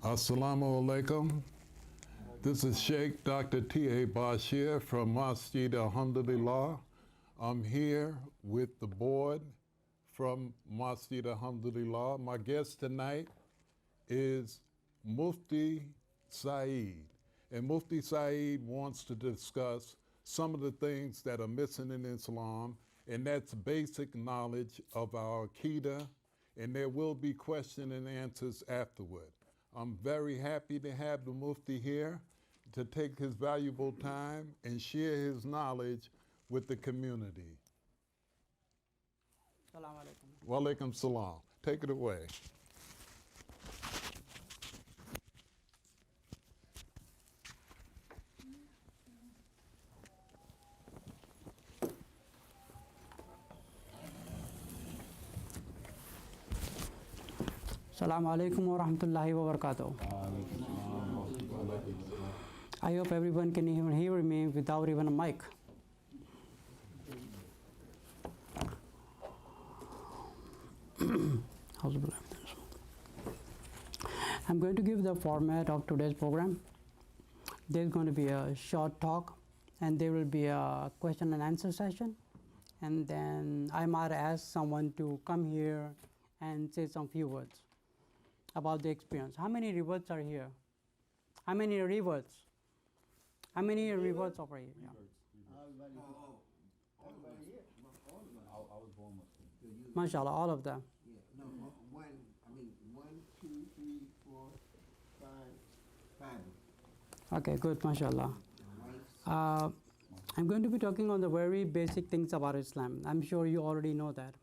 Assalamu alaikum. This is Sheikh Dr. T.A. Bashir from Masjid Alhamdulillah. I'm here with the board from Masjid Alhamdulillah. My guest tonight is Mufti Saeed. And Mufti Saeed wants to discuss some of the things that are missing in Islam, and that's basic knowledge of our Aqeedah, and there will be question and answers afterward. I'm very happy to have the Mufti here to take his valuable time and share his knowledge with the community. Assalamu alaikum. Wa alaikum salam. Take it away. Assalamu alaikum wa rahmatullahi wa barakatuh. I hope everyone can even hear me without even a mic. I'm going to give the format of today's program. There's going to be a short talk, and there will be a question and answer session, and then I might ask someone to come here and say some few words about the experience. How many reverts are here? How many reverts? How many reverts over here? Yeah. Everybody here. I was born Muslim. MashaAllah, all of them. Yeah, no, one, 2, 3, 4, 5. Okay, good, MashaAllah. I'm going to be talking on the very basic things about Islam. I'm sure you already know that.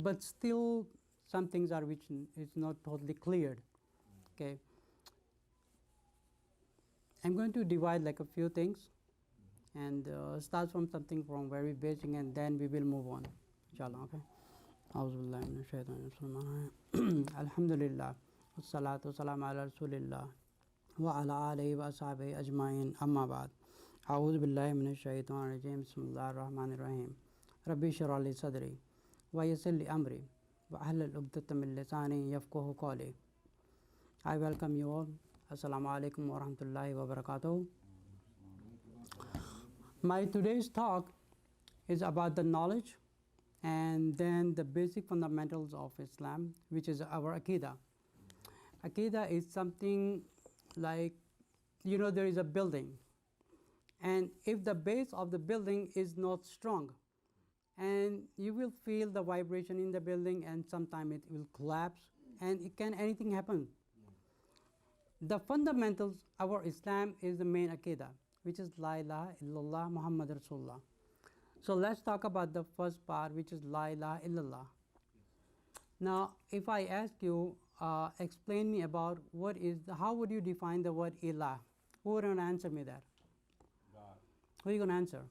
But still, some things are which is not totally cleared. Okay. I'm going to divide like a few things and start from something from very basic, and then we will move on. Inshallah, okay. Auzubillahi minash shaitanir rajim. Alhamdulillah. Wassalatu wassalamu ala rasulillah wa ala alihi wa ashabihi ajma'in. Amma ba'd. Auzubillahi minash shaitanir rajim. Bismillahir rahmanir rahim. Rabbi shrah li sadri wa yassir li amri wa ahlul 'uqdatam min lisani yafqahu qawli. I welcome you all. Assalamu alaikum wa rahmatullahi wa barakatuh. My today's talk is about the knowledge and then the basic fundamentals of Islam, which is our Aqeedah. Aqeedah is something like, there is a building, and if the base of the building is not strong, and you will feel the vibration in the building, and sometime it will collapse, and anything happen. The fundamentals of our Islam is the main Aqeedah, which is La ilaha illallah Muhammad Rasulullah. So let's talk about the first part, which is La ilaha illallah. Now, if I ask you, explain me about how would you define the word ilah? Who would answer me that? God. Who are you going to answer?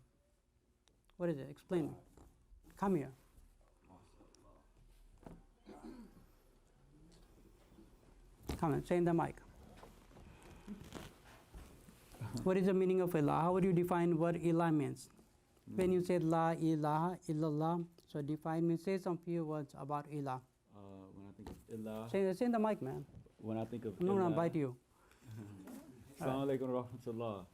What is it? Explain me. Come here. Come on, say in the mic. What is the meaning of ilah? How would you define what ilah means? When you say La ilaha illallah, so define me, say some few words about ilah. When I think of ilah, Say in the mic, man. when I think of I'm not going to ilah, bite you. Assalamu alaikum wa rahmatullah.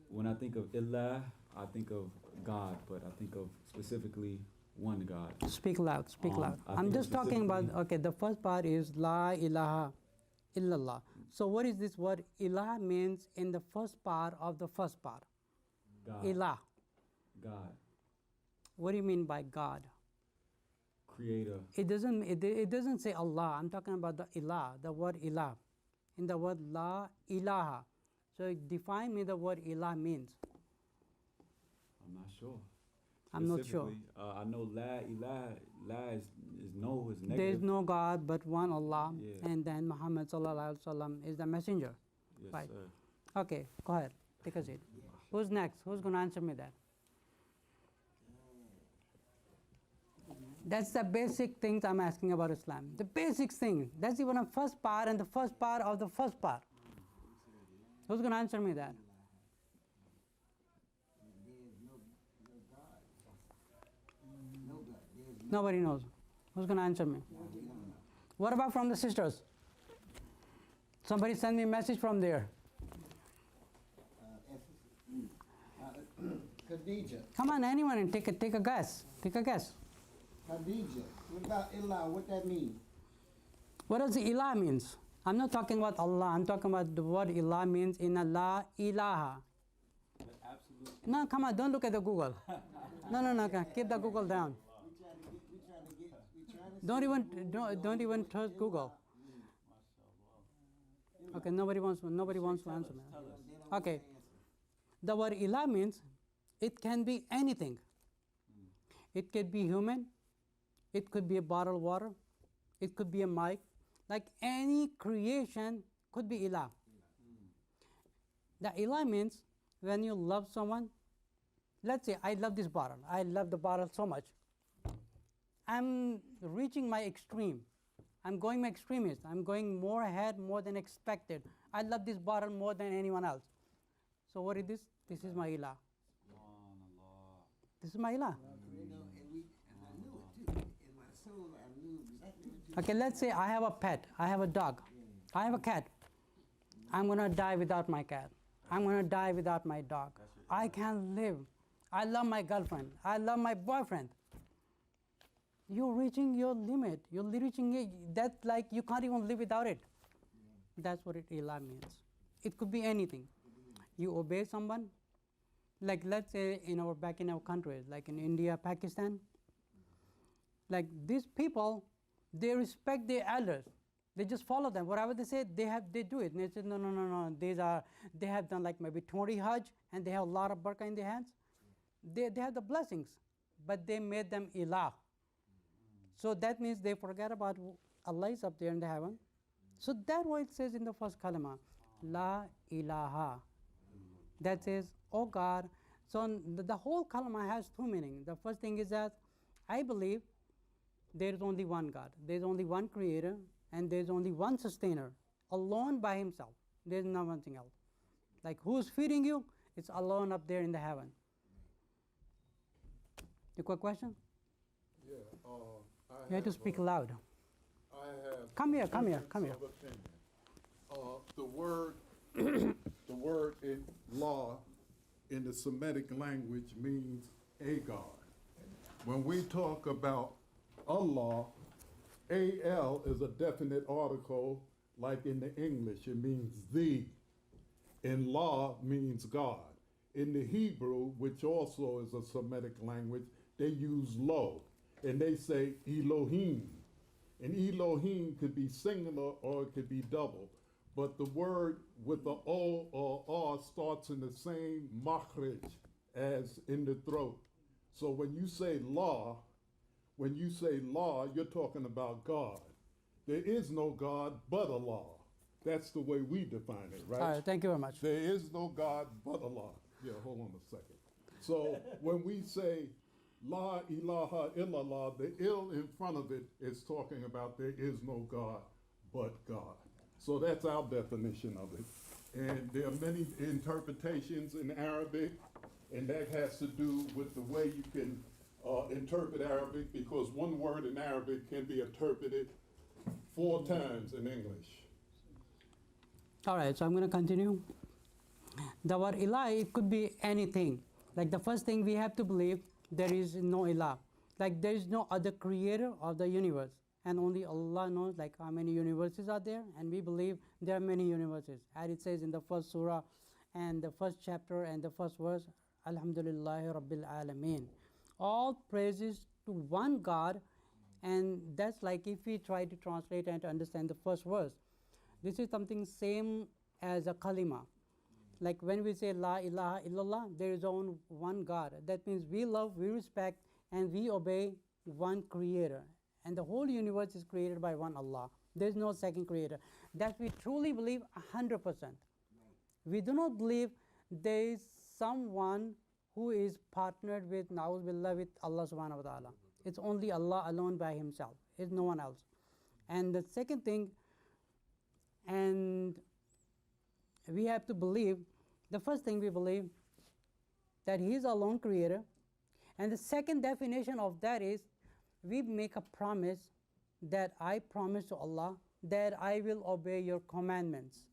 When I think of ilah, I think of God, but I think of specifically one God. Speak loud, speak loud. I I'm think just talking about, specifically- the first part is La ilaha illallah. So what is this word? Ilah means in the first part of the first part. God. Ilah. God. What do you mean by God? Creator. It doesn't say Allah. I'm talking about the ilah, the word ilah. In the word La ilaha. So define me the word ilah means. I'm not sure. I'm not sure. Specifically, I know la ilaha, la is no, is negative. There is no God but one Allah, Yeah. and then Muhammad sallallahu alaihi wasallam is the messenger. Yes, Right. sir. Okay, go ahead. Take a seat. Who's next? Who's going to answer me that? That's the basic things I'm asking about Islam. The basic thing. That's even a first part and the first part of the first part. Who's going to answer me that? There is no God. No God. There is no Nobody knows. Who's going to answer me? God. We don't know. What about from the sisters? Somebody send me a message from there. Khadija. Come on, anyone, and take a guess. Take a guess. Khadija. What about Ilah? What that mean? What does the ilah means? I'm not talking about Allah. I'm talking about the word ilah means in Allah ilaha. No, come on, don't look at the Google. No, keep the Google down. Don't even trust Google. Okay, nobody wants to answer me. Okay, the word ilah means it can be anything. It could be human. It could be a bottle of water. It could be a mic. Like any creation could be ilah. The ilah means when you love someone. Let's say I love this bottle. I love the bottle so much. I'm reaching my extreme. I'm going my extremist. I'm going more ahead, more than expected. I love this bottle more than anyone else. So what is this? This is my ilah. This is my ilah. You know, and I knew it too. In my soul, I knew exactly what you Okay, let's say I have a pet. I have a dog. I have a cat. I'm going to die without my cat. I'm going to die without my dog. I can't live. I love my girlfriend. I love my boyfriend. You're reaching your limit. You're reaching it. That's like you can't even live without it. That's what ilah means. It could be anything. You obey someone. Like let's say back in our countries, like in India, Pakistan. Like these people, they respect their elders. They just follow them. Whatever they say, they do it. And they say, no. They have done like maybe 20 Hajj, and they have a lot of barakah in their hands. They have the blessings, but they made them ilah. So that means they forget about Allah is up there in the heaven. So that's why it says in the first kalima, La ilaha. That says, oh God. So the whole kalima has two meanings. The first thing is that I believe there is only one God. There is only one creator, and there is only one sustainer, alone by himself. There is nothing else. Like who's feeding you? It's alone up there in the heaven. You got a question? Yeah, You have to speak loud. I have. Come here. difference of opinion. The word, the word in law, in the Semitic language means a God. When we talk about Allah, al is a definite article, like in the English, it means the. In law means God. In the Hebrew, which also is a Semitic language, they use lo, and they say Elohim. And Elohim could be singular or it could be double. But the word with the O or R starts in the same makhrij as in the throat. So when you say law, you're talking about God. There is no God but Allah. That's the way we define it, right? All right, thank you very much. There is no God but Allah. Yeah, hold on a second. So when we say La ilaha illallah, the ill in front of it is talking about there is no God but God. So that's our definition of it. And there are many interpretations in Arabic, and that has to do with the way you can interpret Arabic, because one word in Arabic can be interpreted 4 times in English. All right, so I'm going to continue. The word ilah, it could be anything. Like the first thing we have to believe, there is no ilah. Like there is no other creator of the universe. And only Allah knows like how many universes are there. And we believe there are many universes. As it says in the first surah and the first chapter and the first verse, Alhamdulillah Rabbil Alameen. All praises to one God. And that's like if we try to translate and to understand the first verse. This is something same as a kalima. Like when we say La ilaha illallah, there is only one God. That means we love, we respect, and we obey one creator. And the whole universe is created by one Allah. There is no second creator. That we truly believe 100%. We do not believe there is someone who is partnered with, na'udhu billah, with Allah subhanahu wa ta'ala. It's only Allah alone by himself. It's no one else. And the second thing, and we have to believe, the first thing we believe that he is alone creator. And the second definition of that is we make a promise that I promise to Allah that I will obey your commandments.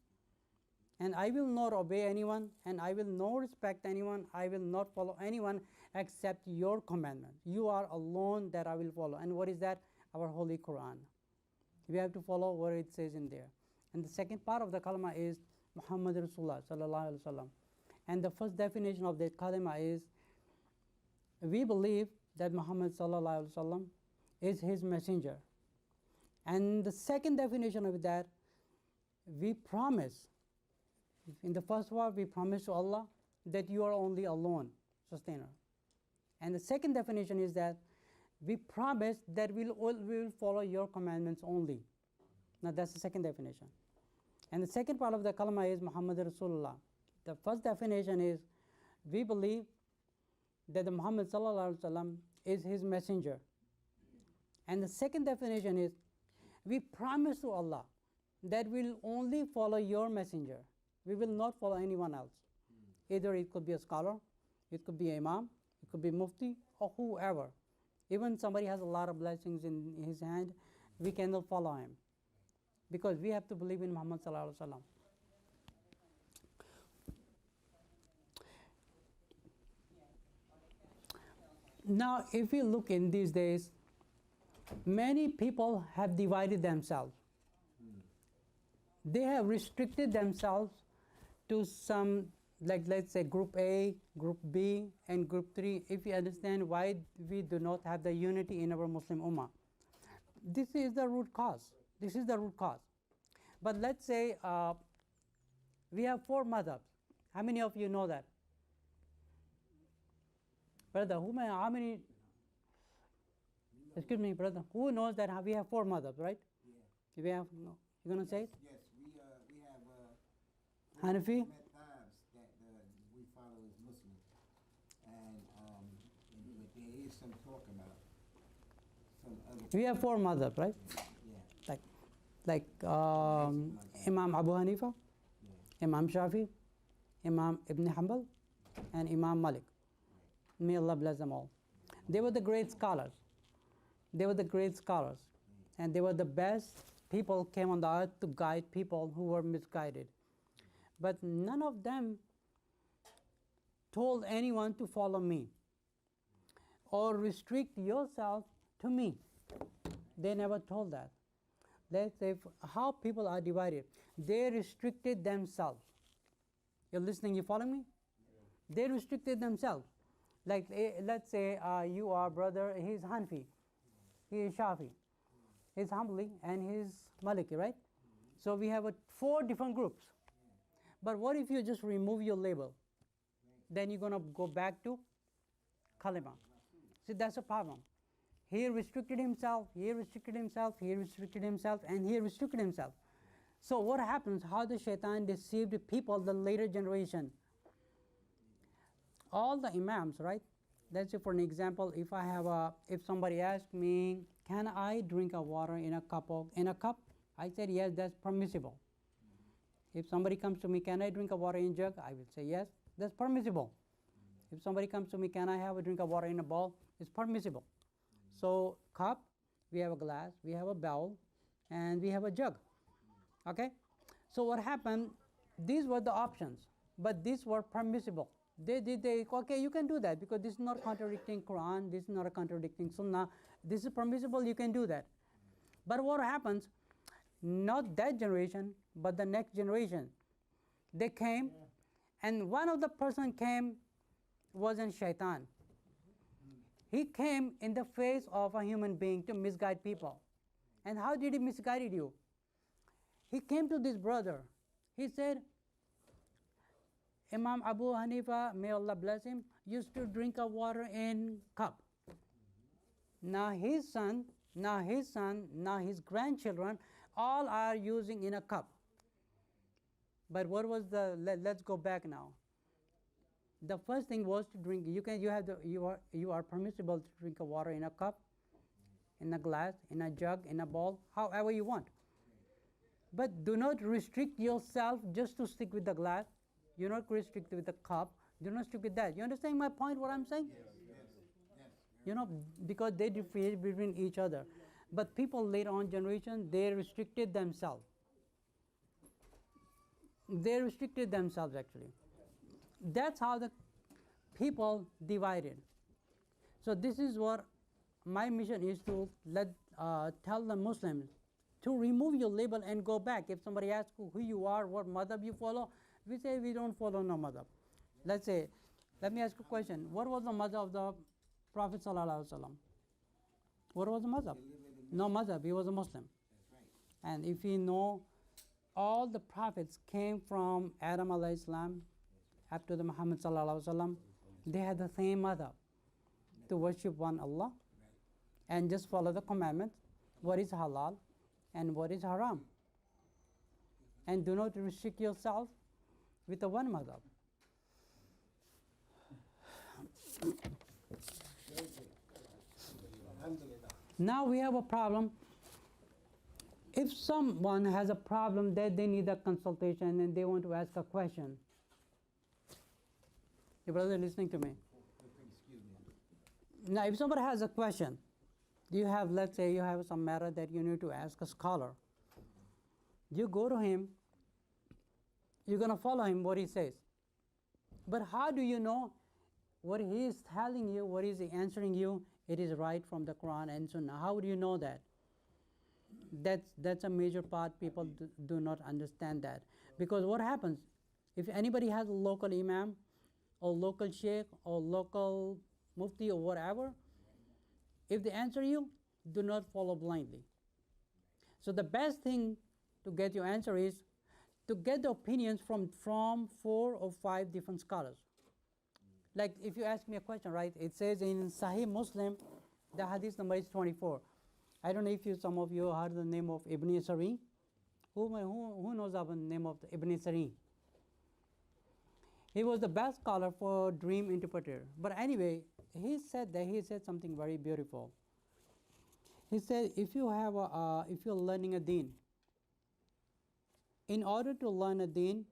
And I will not obey anyone, and I will not respect anyone, I will not follow anyone except your commandment. You are alone that I will follow. And what is that? Our Holy Quran. We have to follow what it says in there. And the second part of the kalima is Muhammad Rasulullah sallallahu alaihi wasallam. And the first definition of the kalima is, we believe that Muhammad sallallahu alaihi wasallam is his messenger. And the second definition of that, we promise, in the first word, we promise to Allah that you are only alone sustainer. And the second definition is that we promise that we will follow your commandments only. Now that's the second definition. And the second part of the kalima is Muhammad Rasulullah. The first definition is, we believe that the Muhammad sallallahu alaihi wasallam is his messenger. And the second definition is, we promise to Allah that we will only follow your messenger. We will not follow anyone else. Either it could be a scholar, it could be an imam, it could be mufti, or whoever. Even somebody has a lot of blessings in his hand, we cannot follow him, because we have to believe in Muhammad sallallahu alaihi wasallam. Now, if we look in these days, many people have divided themselves. They have restricted themselves to some, like let's say group A, group B, and group 3, if you understand why we do not have the unity in our Muslim Ummah. This is the root cause. This is the root cause. But let's say we have 4 madhabs. How many of you know that? Brother, how many? Excuse me, brother. Who knows that we have 4 madhabs, right? Yeah. We have, no. You're going to say it? Yes, we have Hanafi? madhabs that we follow as Muslims, and but there is some talk about some other. We have 4 madhabs, right? Yeah. Like Imam Abu Hanifa, Imam Shafi, Imam Ibn Hanbal, and Imam Malik. May Allah bless them all. They were the great scholars. They were the great scholars. And they were the best people came on the earth to guide people who were misguided. But none of them told anyone to follow me or restrict yourself to me. They never told that. Let's say how people are divided. They restricted themselves. You're listening, you follow me? They restricted themselves. Like let's say you are brother, he's Hanfi, he is Shafi, he's Hanbali, and he's Maliki, right? So we have 4 different groups. But what if you just remove your label? Then you're going to go back to kalima. See, that's a problem. He restricted himself, he restricted himself, he restricted himself, and he restricted himself. So what happens? How the shaitan deceived people, the later generation? All the imams, right? Let's say for an example, if somebody asked me, can I drink a water in a cup? I said yes, that's permissible. If somebody comes to me, can I drink a water in a jug? I will say yes, that's permissible. If somebody comes to me, can I have a drink of water in a bowl? It's permissible. So cup, we have a glass, we have a bowl, and we have a jug. Okay? So what happened? These were the options, but these were permissible. Okay, you can do that because this is not contradicting Quran, this is not a contradicting Sunnah, this is permissible, you can do that. But what happens? Not that generation, but the next generation. They came, and one of the person came wasn't shaitan. He came in the face of a human being to misguide people. And how did he misguide you? He came to this brother. He said, Imam Abu Hanifa, may Allah bless him, used to drink a water in cup. Now his son, now his grandchildren, all are using in a cup. But what was let's go back now. The first thing was to drink. You are permissible to drink a water in a cup, in a glass, in a jug, in a bowl, however you want. But do not restrict yourself just to stick with the glass. You're not restricted with the cup. Do not stick with that. You understand my point, what I'm saying? Yes. You know, because they differentiate between each other. But people later on generation, they restricted themselves. They restricted themselves actually. That's how the people divided. So this is what my mission is, to tell the Muslims to remove your label and go back. If somebody asks who you are, what madhab you follow, we say we don't follow no madhab. Let's say, let me ask you a question. What was the madhab of the Prophet sallallahu alaihi wasallam? What was the madhab? No madhab. He was a Muslim. And if you know, all the prophets came from Adam alayhi salam up to the Muhammad sallallahu alaihi wasallam. They had the same madhab, to worship one Allah and just follow the commandments, what is halal and what is haram. And do not restrict yourself with the one madhab. Now we have a problem. If someone has a problem that they need a consultation and they want to ask a question. Your brother listening to me. Now if somebody has a question, you have, let's say you have some matter that you need to ask a scholar. You go to him, you're going to follow him what he says. But how do you know what he is telling you, what is he answering you, it is right from the Quran and Sunnah? How do you know that? That's a major part. People do not understand that. Because what happens, if anybody has a local imam or local sheikh or local mufti or whatever, if they answer you, do not follow blindly. So the best thing to get your answer is to get the opinions from 4 or 5 different scholars. Like if you ask me a question, right, it says in Sahih Muslim, the hadith number is 24. I don't know if some of you heard the name of Ibn Sirin. Who knows the name of Ibn Sirin? He was the best scholar for dream interpreter. But anyway, he said something very beautiful. He said, if you're learning a deen, in order to learn a deen,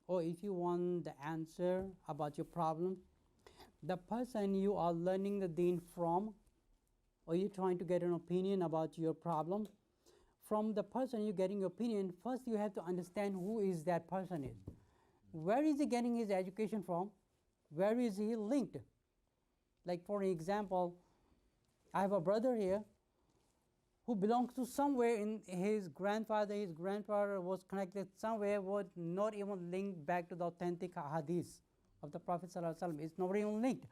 or if you want the answer about your problem, the person you are learning the deen from, or you're trying to get an opinion about your problem, from the person you're getting your opinion, first you have to understand who is that person is. Where is he getting his education from? Where is he linked? Like for example, I have a brother here who belongs to somewhere in his grandfather was connected somewhere, was not even linked back to the authentic hadith of the Prophet ﷺ. It's not even linked.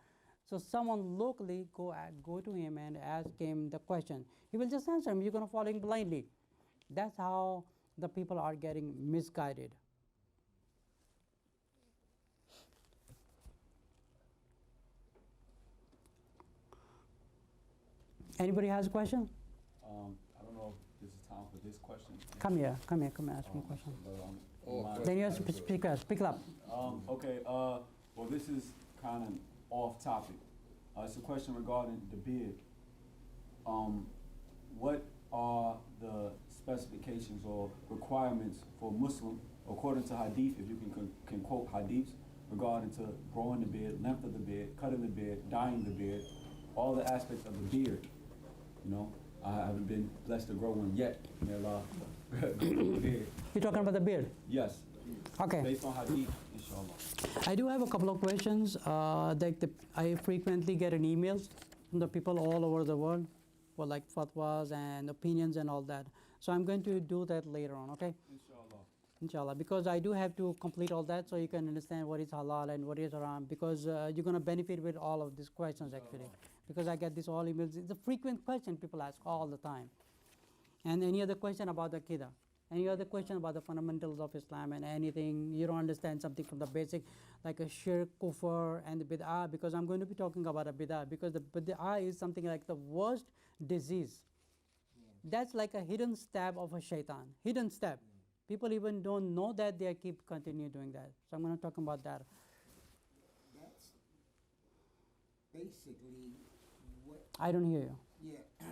So someone locally go to him and ask him the question. He will just answer him. You're going to follow him blindly. That's how the people are getting misguided. Anybody has a question? I don't know if this is time for this question. Come here, ask me a question. But, Then you have to speak up. Okay, well this is kind of off topic. It's a question regarding the beard. What are the specifications or requirements for Muslim, according to hadith, if you can quote hadiths, regarding to growing the beard, length of the beard, cutting the beard, dyeing the beard, all the aspects of the beard. You know, I haven't been blessed to grow one yet. May Allah beard. You're talking about the beard? Yes. Okay. Based on hadith, inshallah. I do have a couple of questions. I frequently get an emails from the people all over the world for like fatwas and opinions and all that. So I'm going to do that later on, okay? Inshallah, because I do have to complete all that so you can understand what is halal and what is haram, because you're going to benefit with all of these questions actually, because I get this all emails. It's a frequent question people ask all the time. And any other question about the Aqeedah, any other question about the fundamentals of Islam and anything, you don't understand something from the basic, like a shirk, kufr and the bid'ah, because I'm going to be talking about a bid'ah, because the bid'ah is something like the worst disease. That's like a hidden stab of a shaitan, hidden stab. People even don't know that, they keep continue doing that. So I'm going to talk about that. That's basically what... I don't hear you. Yeah,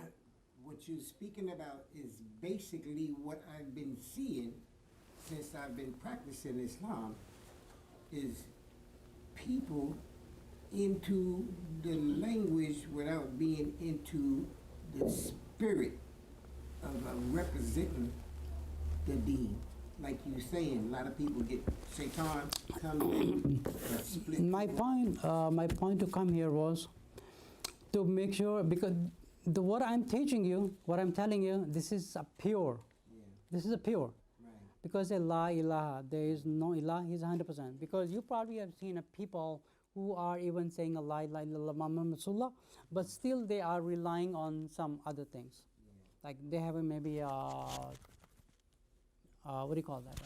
what you're speaking about is basically what I've been seeing since I've been practicing Islam, is people into the language without being into the spirit representing the deen. Like you saying, a lot of people get shaitan come in and split. My point to come here was to make sure, because what I'm teaching you, what I'm telling you, this is a pure. Yeah, This is a pure. right. Because a la ilaha, there is no ilah, is 100%. Because you probably have seen a people who are even saying a la ilaha illallah Muhammad Rasulullah, but still they are relying on some other things. Like they have maybe what do you call that?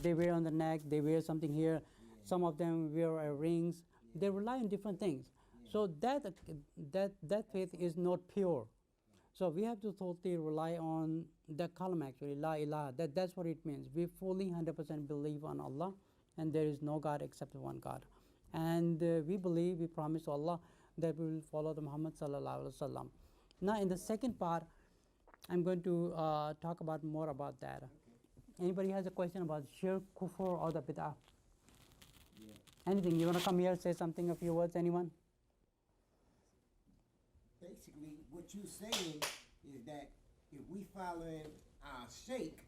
They wear on the neck, they wear something here. Some of them wear rings. They rely on different things. So that faith is not pure. So we have to totally rely on the column actually, la ilaha. That's what it means. We fully 100% believe on Allah, and there is no God except one God. And we believe, we promise Allah that we will follow the Muhammad sallallahu alaihi wasallam. Now in the second part, I'm going to talk about more about that. Anybody has a question about shirk, kufr, or the bid'ah? Anything? You want to come here, say something, a few words, anyone? Basically, what you're saying is that if we following our Sheikh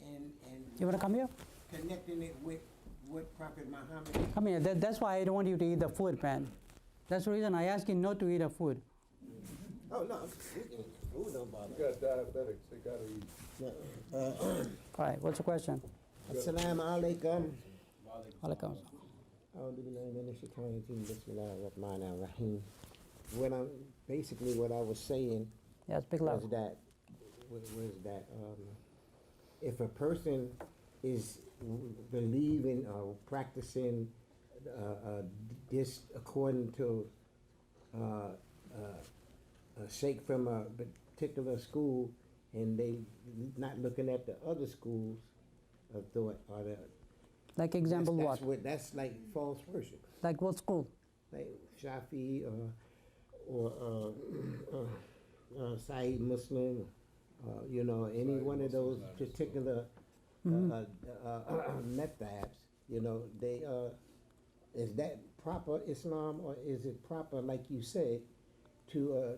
and You want to come here? connecting it with what Prophet Muhammad. Come here. That's why I don't want you to eat the food, man. That's the reason I ask you not to eat the food. Oh no, we can eat food, don't bother. You got diabetics, they gotta eat. All right, what's the question? Assalamu alaikum. Alaikum. What I was saying Yeah, speak loud. was that if a person is believing or practicing this according to a sheikh from a particular school, and they not looking at the other schools of thought, or the Like example what? That's like false worship, Like what school? like Shafi or Saeed Muslim, you know, any one of those particular methabs, you know, they is that proper Islam, or is it proper, like you said, to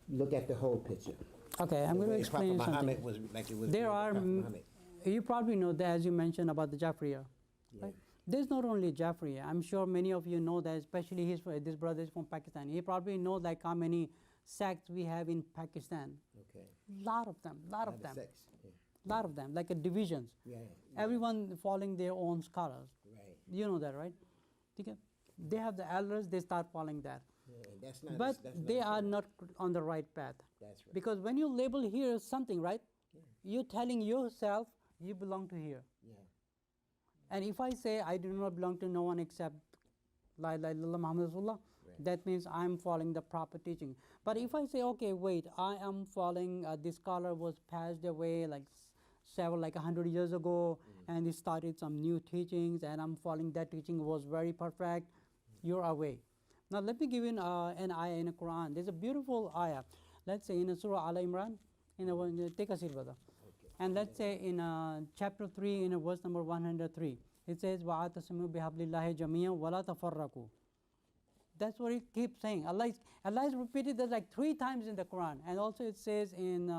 look at the whole picture? Okay, I'm going to explain you Prophet something. Muhammad was like it was. There are, Prophet Muhammad. you probably know that, as you mentioned about the Jafriya. Yeah. Right? There's not only Jafriya. I'm sure many of you know that, especially this brother is from Pakistan. He probably knows like how many sects we have in Pakistan. Okay. Lot of them, lot of them, Sex. Yeah. lot of them, like divisions. Yeah. Everyone following their own scholars. Right. You know that, right? Okay. They have the elders, they start following that. Yeah, and that's not. But that's they not are Islam. not on the right path. That's right. Because when you label here something, right? You're telling yourself you belong to here. Yeah. And if I say I do not belong to no one except La ilaha illallah Muhammad Rasulullah, that means I'm following the proper teaching. But if I say, okay, wait, I am following, this scholar was passed away like several, like 100 years ago, and he started some new teachings, and I'm following that teaching, was very perfect, you're away. Now let me give you an ayah in the Quran. There's a beautiful ayah. Let's say in Surah Al Imran, take a seat, brother. And let's say in chapter 3, in verse number 103, it says, وَاعْتَصِمُوا بِحَبْلِ اللَّهِ جَمِيعًا وَلَا تَفَرَّقُوا. That's what it keeps saying. Allah is repeated that like 3 times in the Quran. And also it says in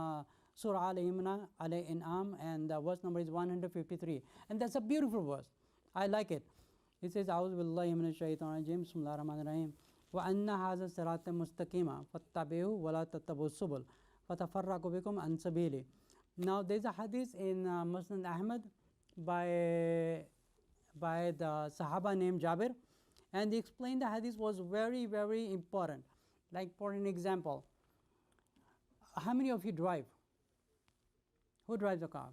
Surah Al-An'am, and the verse number is 153. And that's a beautiful verse. I like it. It says, أعوذ بالله من الشيطان الرجيم بسم الله الرحمن الرحيم وأن هذا الصراط مستقيما فاتبعوه ولا تتبعوا السبل فتفرق بكم عن سبيله. Now there's a hadith in Musnad Ahmad by the Sahaba named Jabir, and they explained the hadith was very, very important. Like for an example, how many of you drive? Who drives a car?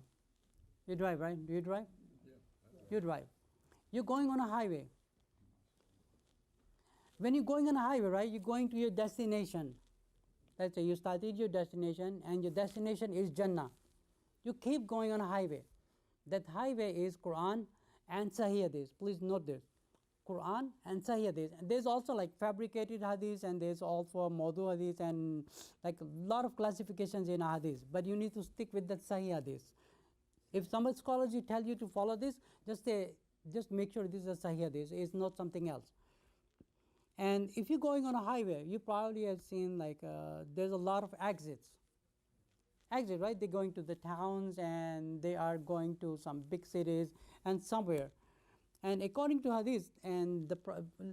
You drive, right? Do you drive? Yeah. You drive. You're going on a highway. When you're going on a highway, right, you're going to your destination. Let's say you started your destination, and your destination is Jannah. You keep going on a highway. That highway is Quran and Sahih Hadith. Please note this. Quran and Sahih Hadith. And there's also like fabricated Hadith, and there's also Mawdu Hadith, and like a lot of classifications in Hadith. But you need to stick with that Sahih Hadith. If some scholars tell you to follow this, just make sure this is a Sahih Hadith. It's not something else. And if you're going on a highway, you probably have seen like there's a lot of exits. Exit, right? They're going to the towns and they are going to some big cities and somewhere. And according to hadith, and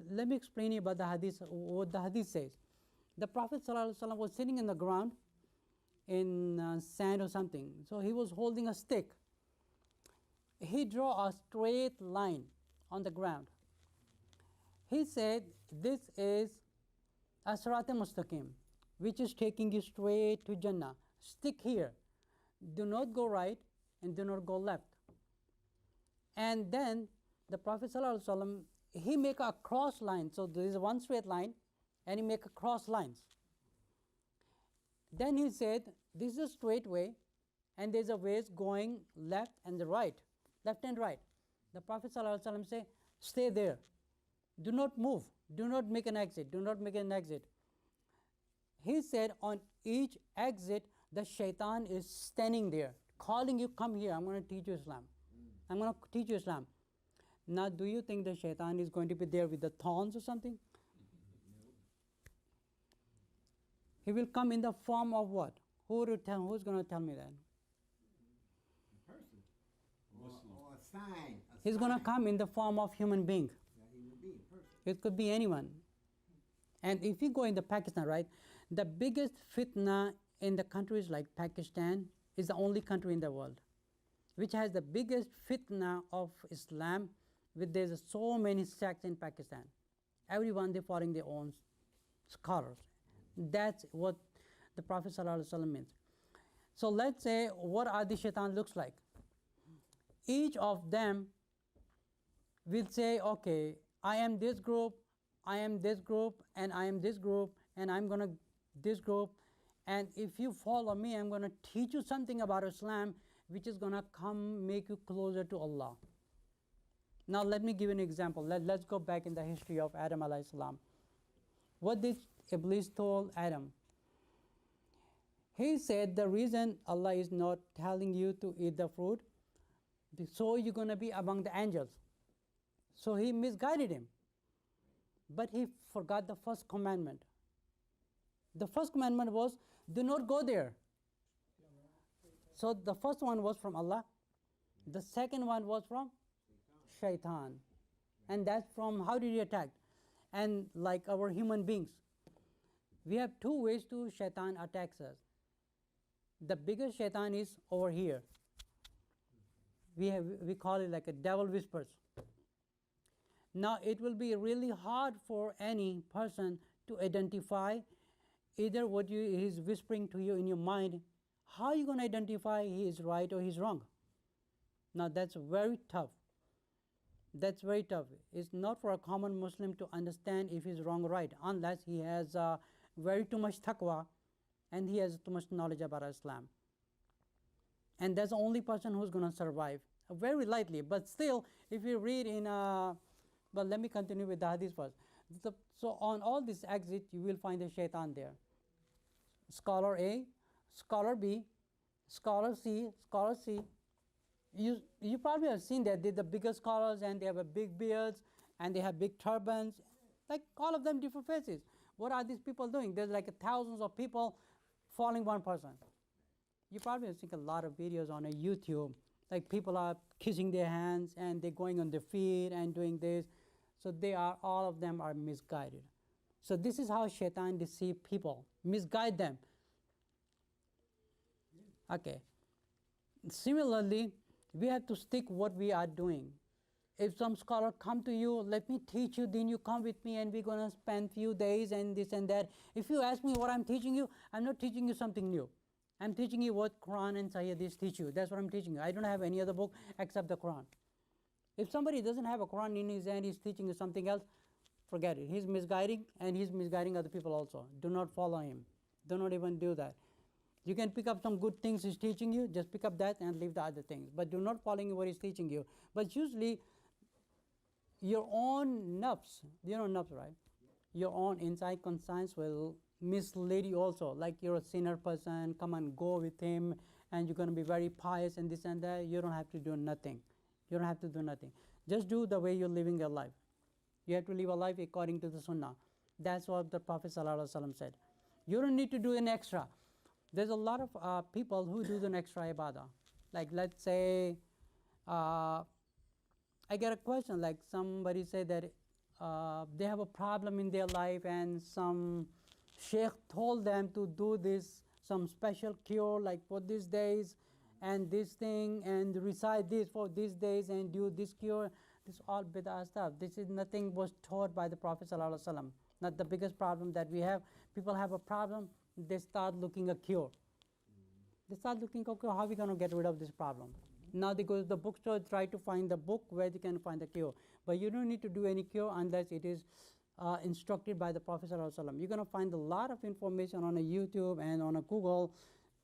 let me explain you about the hadith, what the hadith says. The Prophet ﷺ was sitting in the ground in sand or something. So he was holding a stick. He drew a straight line on the ground. He said, this is a Sirat al-Mustaqim, which is taking you straight to Jannah. Stick here. Do not go right and do not go left. And then the Prophet ﷺ, he make a cross line. So there is one straight line and he make a cross lines. Then he said, this is a straight way and there's a ways going left and the right, left and right. The Prophet ﷺ say, stay there. Do not move. Do not make an exit. Do not make an exit. He said on each exit, the shaitan is standing there, calling you, come here, I'm going to teach you Islam. I'm going to teach you Islam. Now, do you think the shaitan is going to be there with the thorns or something? He will come in the form of what? Who's going to tell me that? A person. Or a sign. He's going to come in the form of human being. It could be anyone. And if you go into Pakistan, right, the biggest fitna in the countries like Pakistan is the only country in the world which has the biggest fitna of Islam, with there's so many sects in Pakistan. Everyone, they're following their own scholars. That's what the Prophet ﷺ means. So let's say, what are the shaitan looks like? Each of them will say, okay, I am this group, I am this group, and I am this group, and I'm going to this group. And if you follow me, I'm going to teach you something about Islam, which is going to make you closer to Allah. Now let me give you an example. Let's go back in the history of Adam alayhi salam. What did Iblis told Adam? He said the reason Allah is not telling you to eat the fruit, so you're going to be among the angels. So he misguided him. But he forgot the first commandment. The first commandment was, do not go there. So the first one was from Allah. The second one was from Shaitan. And that's from, how did he attack? And like our human beings, we have two ways to Shaitan attacks us. The biggest Shaitan is over here. We call it like a devil whispers. Now it will be really hard for any person to identify either what he's whispering to you in your mind. How are you going to identify he is right or he's wrong? Now that's very tough. That's very tough. It's not for a common Muslim to understand if he's wrong or right, unless he has very too much taqwa and he has too much knowledge about Islam. And that's the only person who's going to survive, very lightly. But still, if you read in, but let me continue with the hadith first. So on all this exit, you will find a shaitan there. Scholar A, scholar B, scholar C, scholar C. You probably have seen that they're the biggest scholars and they have a big beards and they have big turbans, like all of them different faces. What are these people doing? There's like thousands of people following one person. You probably have seen a lot of videos on YouTube, like people are kissing their hands and they're going on their feet and doing this. So all of them are misguided. So this is how Shaitan deceives people, misguide them. Okay. Similarly, we have to stick what we are doing. If some scholar come to you, let me teach you, then you come with me and we're going to spend few days and this and that. If you ask me what I'm teaching you, I'm not teaching you something new. I'm teaching you what Quran and Sayyidis teach you. That's what I'm teaching you. I don't have any other book except the Quran. If somebody doesn't have a Quran in his hand, he's teaching you something else, forget it. He's misguiding and he's misguiding other people also. Do not follow him. Do not even do that. You can pick up some good things he's teaching you, just pick up that and leave the other things. But do not follow what he's teaching you. But usually, your own nafs, you know nafs, right? Your own inside conscience will mislead you also. Like you're a sinner person, come and go with him, and you're going to be very pious and this and that. You don't have to do nothing. You don't have to do nothing. Just do the way you're living your life. You have to live a life according to the sunnah. That's what the Prophet ﷺ said. You don't need to do an extra. There's a lot of people who do an extra ibadah. Like let's say, I get a question, like somebody said that they have a problem in their life and some sheikh told them to do this, some special cure like for these days and this thing and recite this for these days and do this cure. This is all bid'ah stuff. This is nothing was taught by the Prophet ﷺ. Not the biggest problem that we have. People have a problem, they start looking a cure. They start looking, okay, how are we going to get rid of this problem? Now they go to the bookstore, try to find the book where they can find the cure. But you don't need to do any cure unless it is instructed by the Prophet ﷺ. You're going to find a lot of information on a YouTube and on a Google.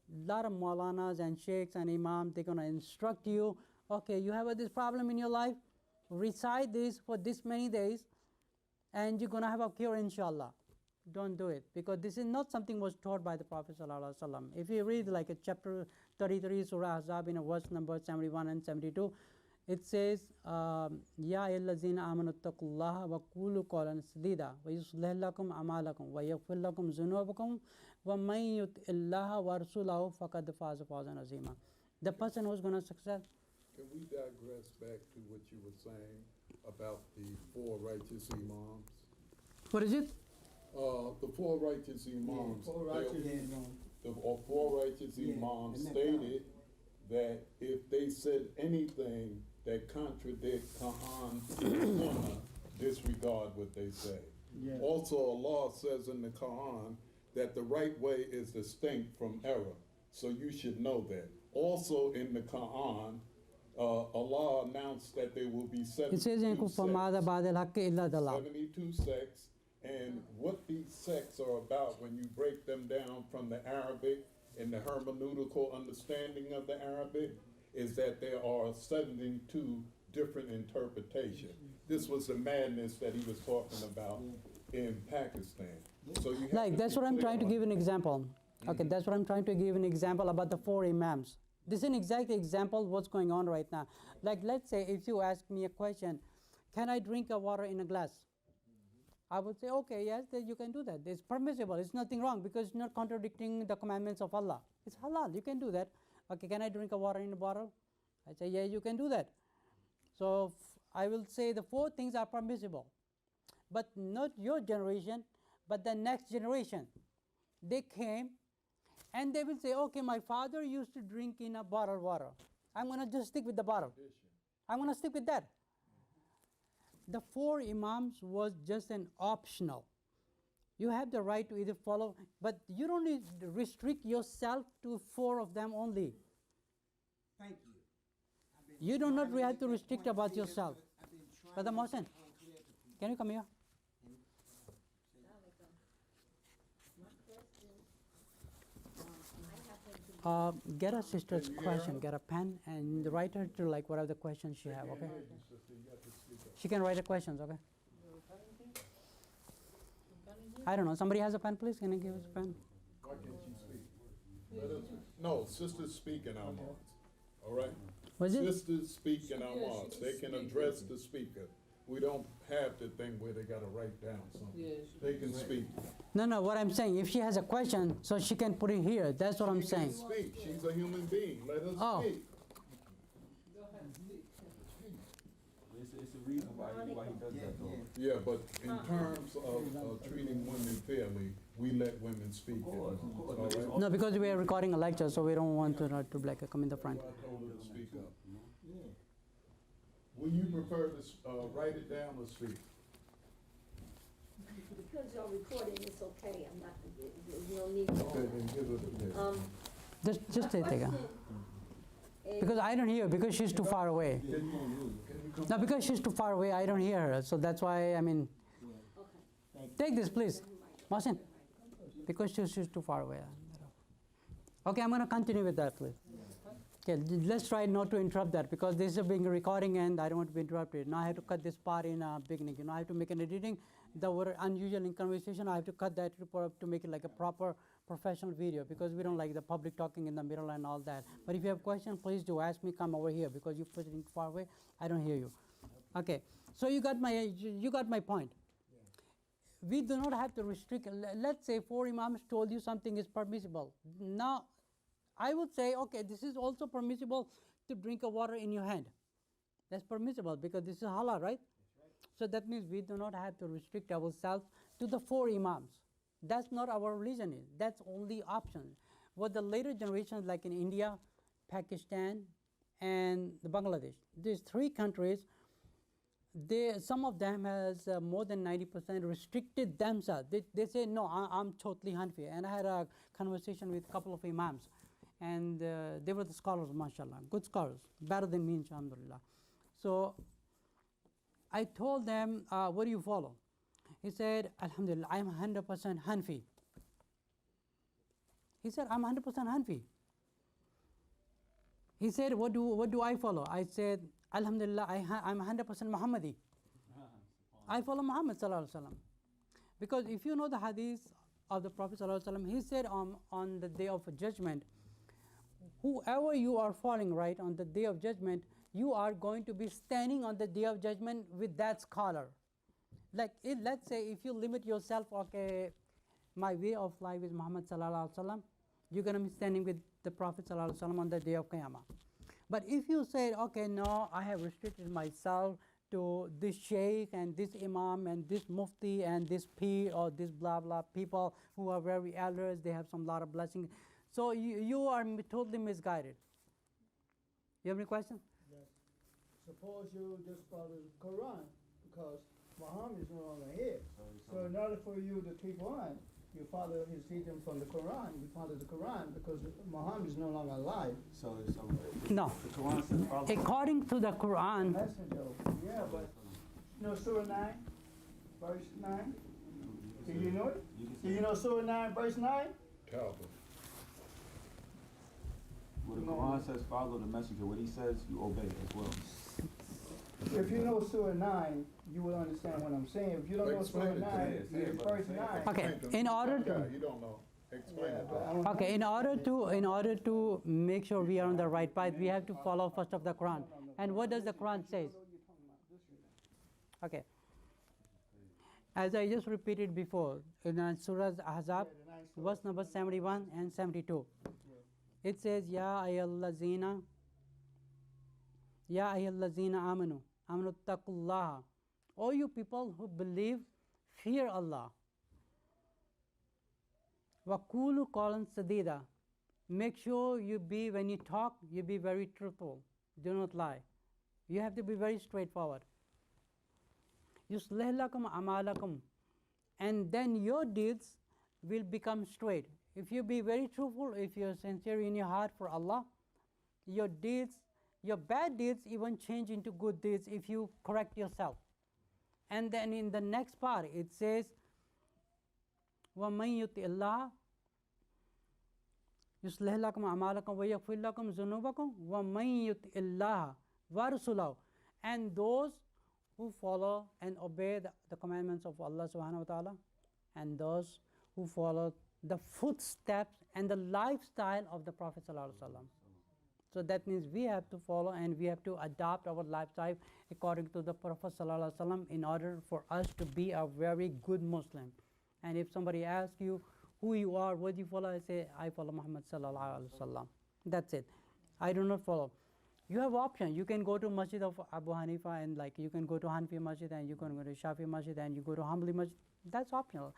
A lot of Maulanas and Sheikhs and Imams, they're going to instruct you, okay, you have this problem in your life, recite this for this many days, and you're going to have a cure, inshallah. Don't do it, because this is not something was taught by the Prophet ﷺ. If you read like a chapter 33, Surah Ahzab, in a verse number 71 and 72, it says, Ya ayyuhallazina amanu taqullaha wa qulu qawlan sadida wa yuslih lakum a'malakum wa yaghfir lakum dhunubakum wa man yuti'illaha wa rasulahu faqad faza fawzan azima. The person who's going to success. Can we digress back to what you were saying about the four righteous imams? What is it? The four righteous imams, Four righteous imams. four righteous imams and that stated that if they said anything that contradicts Quran and Sunnah, disregard what they say. Yeah. Also, Allah says in the Quran that the right way is distinct from error, so you should know that. Also in the Quran, Allah announced that there will be It says, 72 sects. 72 sects, and what these sects are about when you break them down from the Arabic and the hermeneutical understanding of the Arabic is that there are 72 different interpretations. This was the madness that he was talking about in Pakistan. So you have Like, that's be what I'm clear trying to on give an example. Okay, that's what I'm trying to give an example about the four imams. This is an exact example what's going on right now. Like, let's say if you ask me a question, can I drink a water in a glass? I would say, okay, yes, you can do that. It's permissible. It's nothing wrong because it's not contradicting the commandments of Allah. It's halal. You can do that. Okay, can I drink a water in a bottle? I say, yeah, you can do that. So I will say the four things are permissible, but not your generation, but the next generation. They came and they will say, okay, my father used to drink in a bottled water. I'm going to just stick with the bottle. I'm going to stick with that. The four imams was just an optional. You have the right to either follow, but you don't need to restrict yourself to four of them only. Thank you. You do not trying have make to that restrict point about clear, yourself. but I've been trying Brother to make Mohsen, that point clear to people. can you come here? Get a sister's question, get a pen, and write her to like whatever the questions she have, okay? She can write the questions, okay? I don't know. Somebody has a pen, please? Can you give us a pen? Why can't you speak? No, sisters speak in Ammaar. All right? Was it? Sisters speak in Ammaar. They can address the speaker. We don't have the thing where they got to write down something. They can speak. No, what I'm saying, if she has a question, so she can put it here. That's what I'm She saying. can speak. She's a human being. Let her Oh. speak. It's a reason why he does that though. Yeah, but in terms of treating women fairly, we let women speak. All right? No, because we are recording a lecture, so we don't want to not to like come in the front. I told her to speak up. Will you prefer to write it down or speak? Because you're recording, it's okay, I'm not, you don't need to. Okay, then give her the pen. Just take it. Because I don't hear, because she's too far away. Can you come? No, because she's too far away, I don't hear her. So that's why, I mean, take this, please. Mohsen, because she's too far away. Okay, I'm going to continue with that, please. Okay, let's try not to interrupt that because this is being recording and I don't want to be interrupted. Now I have to cut this part in beginning. I have to make an editing. The word unusual in conversation, I have to cut that to make it like a proper professional video because we don't like the public talking in the middle and all that. But if you have questions, please do ask me. Come over here because you put it far away. I don't hear you. Okay, so you got my point. we do not have to restrict. Let's say 4 imams told you something is permissible. Now, I would say, okay, this is also permissible to drink a water in your hand. That's permissible because this is halal, right? So that means we do not have to restrict ourselves to the 4 imams. That's not our religion is. That's only option. What the later generations, like in India, Pakistan, and the Bangladesh, these 3 countries, some of them has more than 90% restricted themselves. They say, no, I'm totally Hanafi. And I had a conversation with a couple of imams. And they were the scholars, mashallah, good scholars, better than me, alhamdulillah. So I told them, what do you follow? He said, alhamdulillah, I'm 100% Hanafi. He said, I'm 100% Hanafi. He said, what do I follow? I said, alhamdulillah, I'm 100% Muhammadi. I follow Muhammad sallallahu alaihi wasallam. Because if you know the hadith of the Prophet sallallahu alaihi wasallam, he said on the day of judgment, whoever you are following, right, on the day of judgment, you are going to be standing on the day of judgment with that scholar. Like, let's say if you limit yourself, okay, my way of life is Muhammad sallallahu alaihi wasallam, you're going to be standing with the Prophet sallallahu alaihi wasallam on the day of Qiyamah. But if you say, okay, no, I have restricted myself to this sheikh and this imam and this mufti and this P or this blah blah people who are very elders, they have some lot of blessings. So you are totally misguided. You have any question? Yes. Suppose you just follow the Quran because Muhammad is no longer here. So in order for you to keep on, you follow his teaching from the Quran. You follow the Quran because Muhammad is no longer alive. So No. the Quran says follow. According to the Quran, Messenger. Yeah, but you know Surah 9, verse 9? Do you know it? Do you know Surah 9, verse 9? Calvin. Well, the Quran says follow the messenger. What he says, you obey as well. If you know Surah 9, you will understand what I'm saying. If you don't know Surah Explain it to 9, me. you read verse 9. okay, in order to You don't know. Explain Yeah, it. but I don't okay, in order to make sure we are on the right path, we have to follow first of the Quran. And what does the Quran say? Okay. As I just repeated before, in Surah Ahzab, verse number 71 and 72, it says, Ya ayyuhallazina amanu, taqullaha. All you people who believe, fear Allah. Wa qulu qawlan sadida. Make sure you be, when you talk, you be very truthful. Do not lie. You have to be very straightforward. Yuslih lakum amalakum. And then your deeds will become straight. If you be very truthful, if you're sincere in your heart for Allah, your deeds, your bad deeds even change into good deeds if you correct yourself. And then in the next part it says, وَمَن يُطِعِ اللَّهَ يُصْلِحْ لَكُمْ أَعْمَالَكُمْ وَيَغْفِرْ لَكُمْ ذُنُوبَكُمْ وَمَن يُطِعِ اللَّهَ وَرَسُولَهُ. And those who follow and obey the commandments of Allah subhanahu wa ta'ala, and those who follow the footsteps and the lifestyle of the Prophet sallallahu alaihi wasallam. So that means we have to follow and we have to adopt our lifestyle according to the Prophet sallallahu alaihi wasallam in order for us to be a very good Muslim. And if somebody asks you who you are, what do you follow, I say, I follow Muhammad sallallahu alaihi wasallam. That's it. I do not follow. You have option. You can go to Masjid of Abu Hanifa and like you can go to Hanafi Masjid and you can go to Shafi Masjid and you go to Hanbali Masjid. That's optional.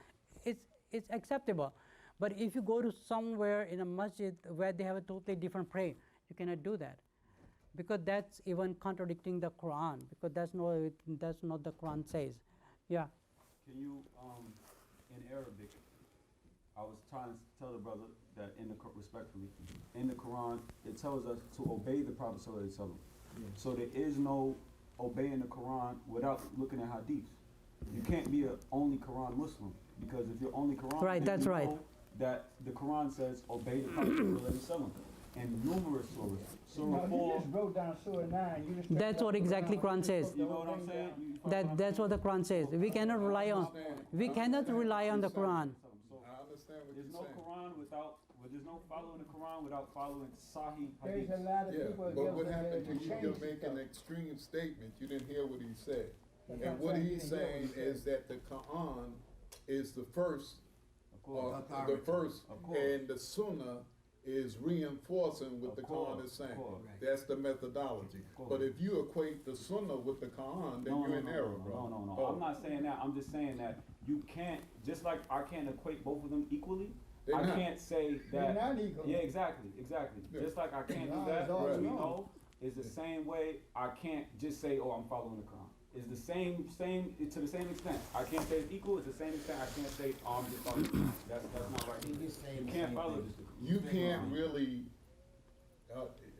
It's acceptable. But if you go to somewhere in a masjid where they have a totally different prayer, you cannot do that, because that's even contradicting the Quran, because that's not the Quran says. Yeah. Can you, in Arabic, I was trying to tell the brother that respectfully, in the Quran, it tells us to obey the Prophet sallallahu alaihi wasallam. So there is no obeying the Quran without looking at hadiths. You can't be an only Quran Muslim, because if you're only Quran, Right, then that's you right. know that the Quran says obey the Prophet sallallahu alaihi wasallam. And numerous surahs. Surah No, you 4. just wrote down Surah 9. You just That's what exactly Quran says. You know what I'm saying? You follow what I'm That's what the Quran says. We cannot rely on the Quran. So I understand what there's you're no saying. Quran without, there's no following the Quran without following Sahih There's hadith. a lot of Yeah, people but what that happened to to you? change You're stuff. making an extreme statement. You didn't hear what he said. That's And what what I'm saying. he's You didn't hear saying what he is that the Quran is the first, Of course. the first, Of course. and the Sunnah is reinforcing what Of the course, Quran is saying. of course. Right. That's the methodology. course. But if you equate the Sunnah with the Quran, then you're in error, bro. No. Oh. I'm not saying that. I'm just saying that you can't, just like I can't equate both of them equally, They're I not. can't say They're that. not equal. Yeah, exactly. Yeah. Just like I can't do No, that, it's all which we wrong. know, is the same way I can't just say, oh, I'm following the Quran. It's the same, to the same extent. I can't say it's equal, it's the same extent I can't say, oh, I'm just following the Quran. That's not right. You're just saying You the can't same follow thing. this. You can't really,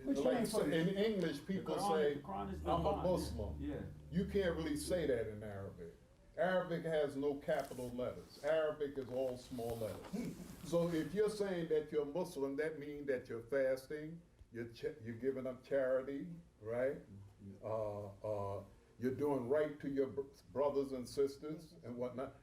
Which like one so first? in English, people say, The Quran is I'm a divine. Muslim. Yeah. You can't really say that in Arabic. Arabic has no capital letters. Arabic is all small letters. So if you're saying that you're Muslim, that means that you're fasting, you're giving up charity, right? You're doing right to your brothers and sisters and whatnot.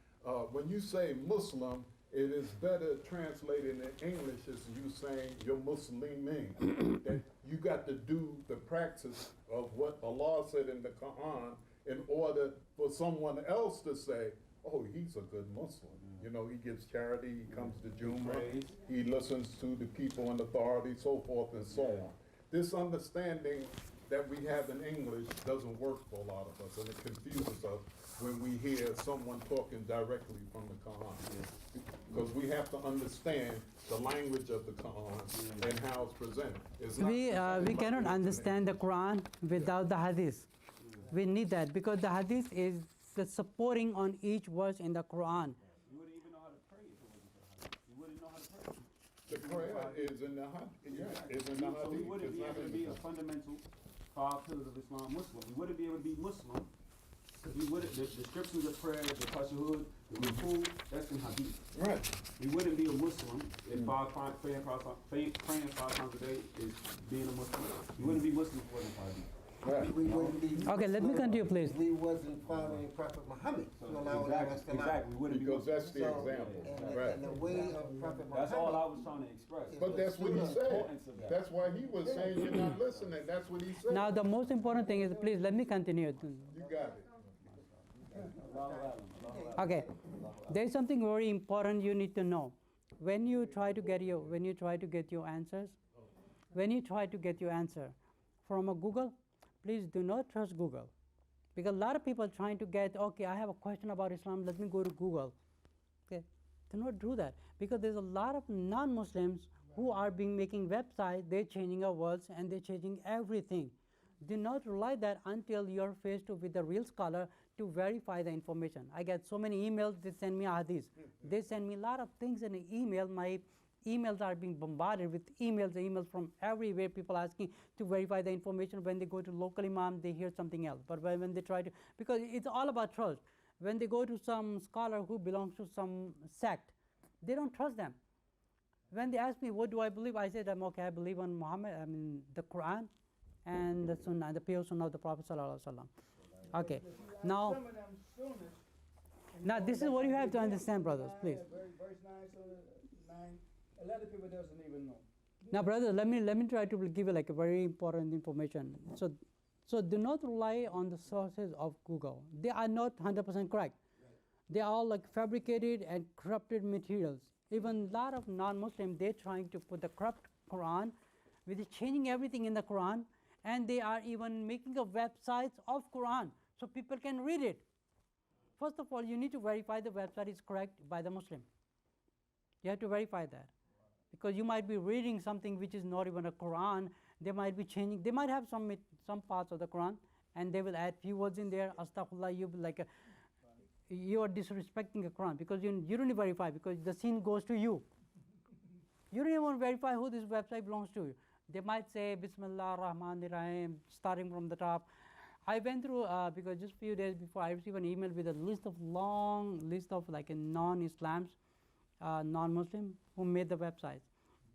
When you say Muslim, it is better translated in English as you saying you're Muslimin. That you got to do the practice of what Allah said in the Quran in order for someone else to say, oh, he's a good Muslim. You know, he gives charity, he comes to Jummah, prays. he listens to the people in authority, so forth and so on. This understanding that we have in English doesn't work for a lot of us, and it confuses us when we hear someone talking directly from the Quran. Because we have to understand the language of the Quran and how it's presented. It's not We presented cannot like understand the Quran without the Hadith. We need that because the Hadith is the supporting on each verse in the Quran. You wouldn't even know how to pray if it wasn't for the hadith. You wouldn't know how to pray. the prayer is in the Hadith. Yeah, it's in the So we Hadith. wouldn't It's be not able to in be the a fundamental 5 pillars of Islam Muslim. We wouldn't be able to be Muslim because we wouldn't. The scriptures of prayer, the tashahhud, the ruku, that's in Hadith. Right. We wouldn't be a Muslim if praying 5 times a day is being a Muslim. We wouldn't be Muslim if it wasn't for Hadith. Right. We wouldn't be. Okay, let me Muslim continue, please. if We wasn't following Prophet Muhammad. So exactly. We wouldn't be Because Muslim. that's the So, example. and, Right. and the way of Prophet That's all I Muhammad. was trying to express. But that's what he The said. importance of that. That's why he was saying you're not listening. That's what he said. Now the most important thing is, please let me continue. You got it. Okay, there is something very important you need to know. When you try to get your answers, when you try to get your answer from a Google, please do not trust Google, because a lot of people trying to get, okay, I have a question about Islam, let me go to Google. Okay, do not do that, because there's a lot of non-Muslims who are making websites, they're changing our words and they're changing everything. Do not rely that until you're faced with a real scholar to verify the information. I get so many emails, they send me hadiths. They send me a lot of things in an email. My emails are being bombarded with emails from everywhere, people asking to verify the information. When they go to local imam, they hear something else. But when they try to, because it's all about trust. When they go to some scholar who belongs to some sect, they don't trust them. When they ask me, what do I believe? I said, I believe on Muhammad, the Quran and the Sunnah, the pure Sunnah of the Prophet Sallallahu Alaihi Wasallam. Okay, now, Some of them Sunnis, and now go this is back what to you have to Islam, understand, brothers, please. Verse 9, Surah 9, a lot of people doesn't even know. Now, brother, let me try to give you like a very important information. So do not rely on the sources of Google. They are not 100% correct. They are all like fabricated and corrupted materials. Even a lot of non-Muslims, they're trying to put the corrupt Quran, with changing everything in the Quran, and they are even making a websites of Quran so people can read it. First of all, you need to verify the website is correct by the Muslim. You have to verify that, because you might be reading something which is not even a Quran. They might be changing. They might have some parts of the Quran, and they will add few words in there. Astaghfirullah, you like you are disrespecting the Quran, because you don't verify, because the sin goes to you. You don't even verify who this website belongs to. They might say Bismillah Rahman Rahim, starting from the top. I went through, because just a few days before, I received an email with a long list of like a non-Islams, non-Muslim who made the websites.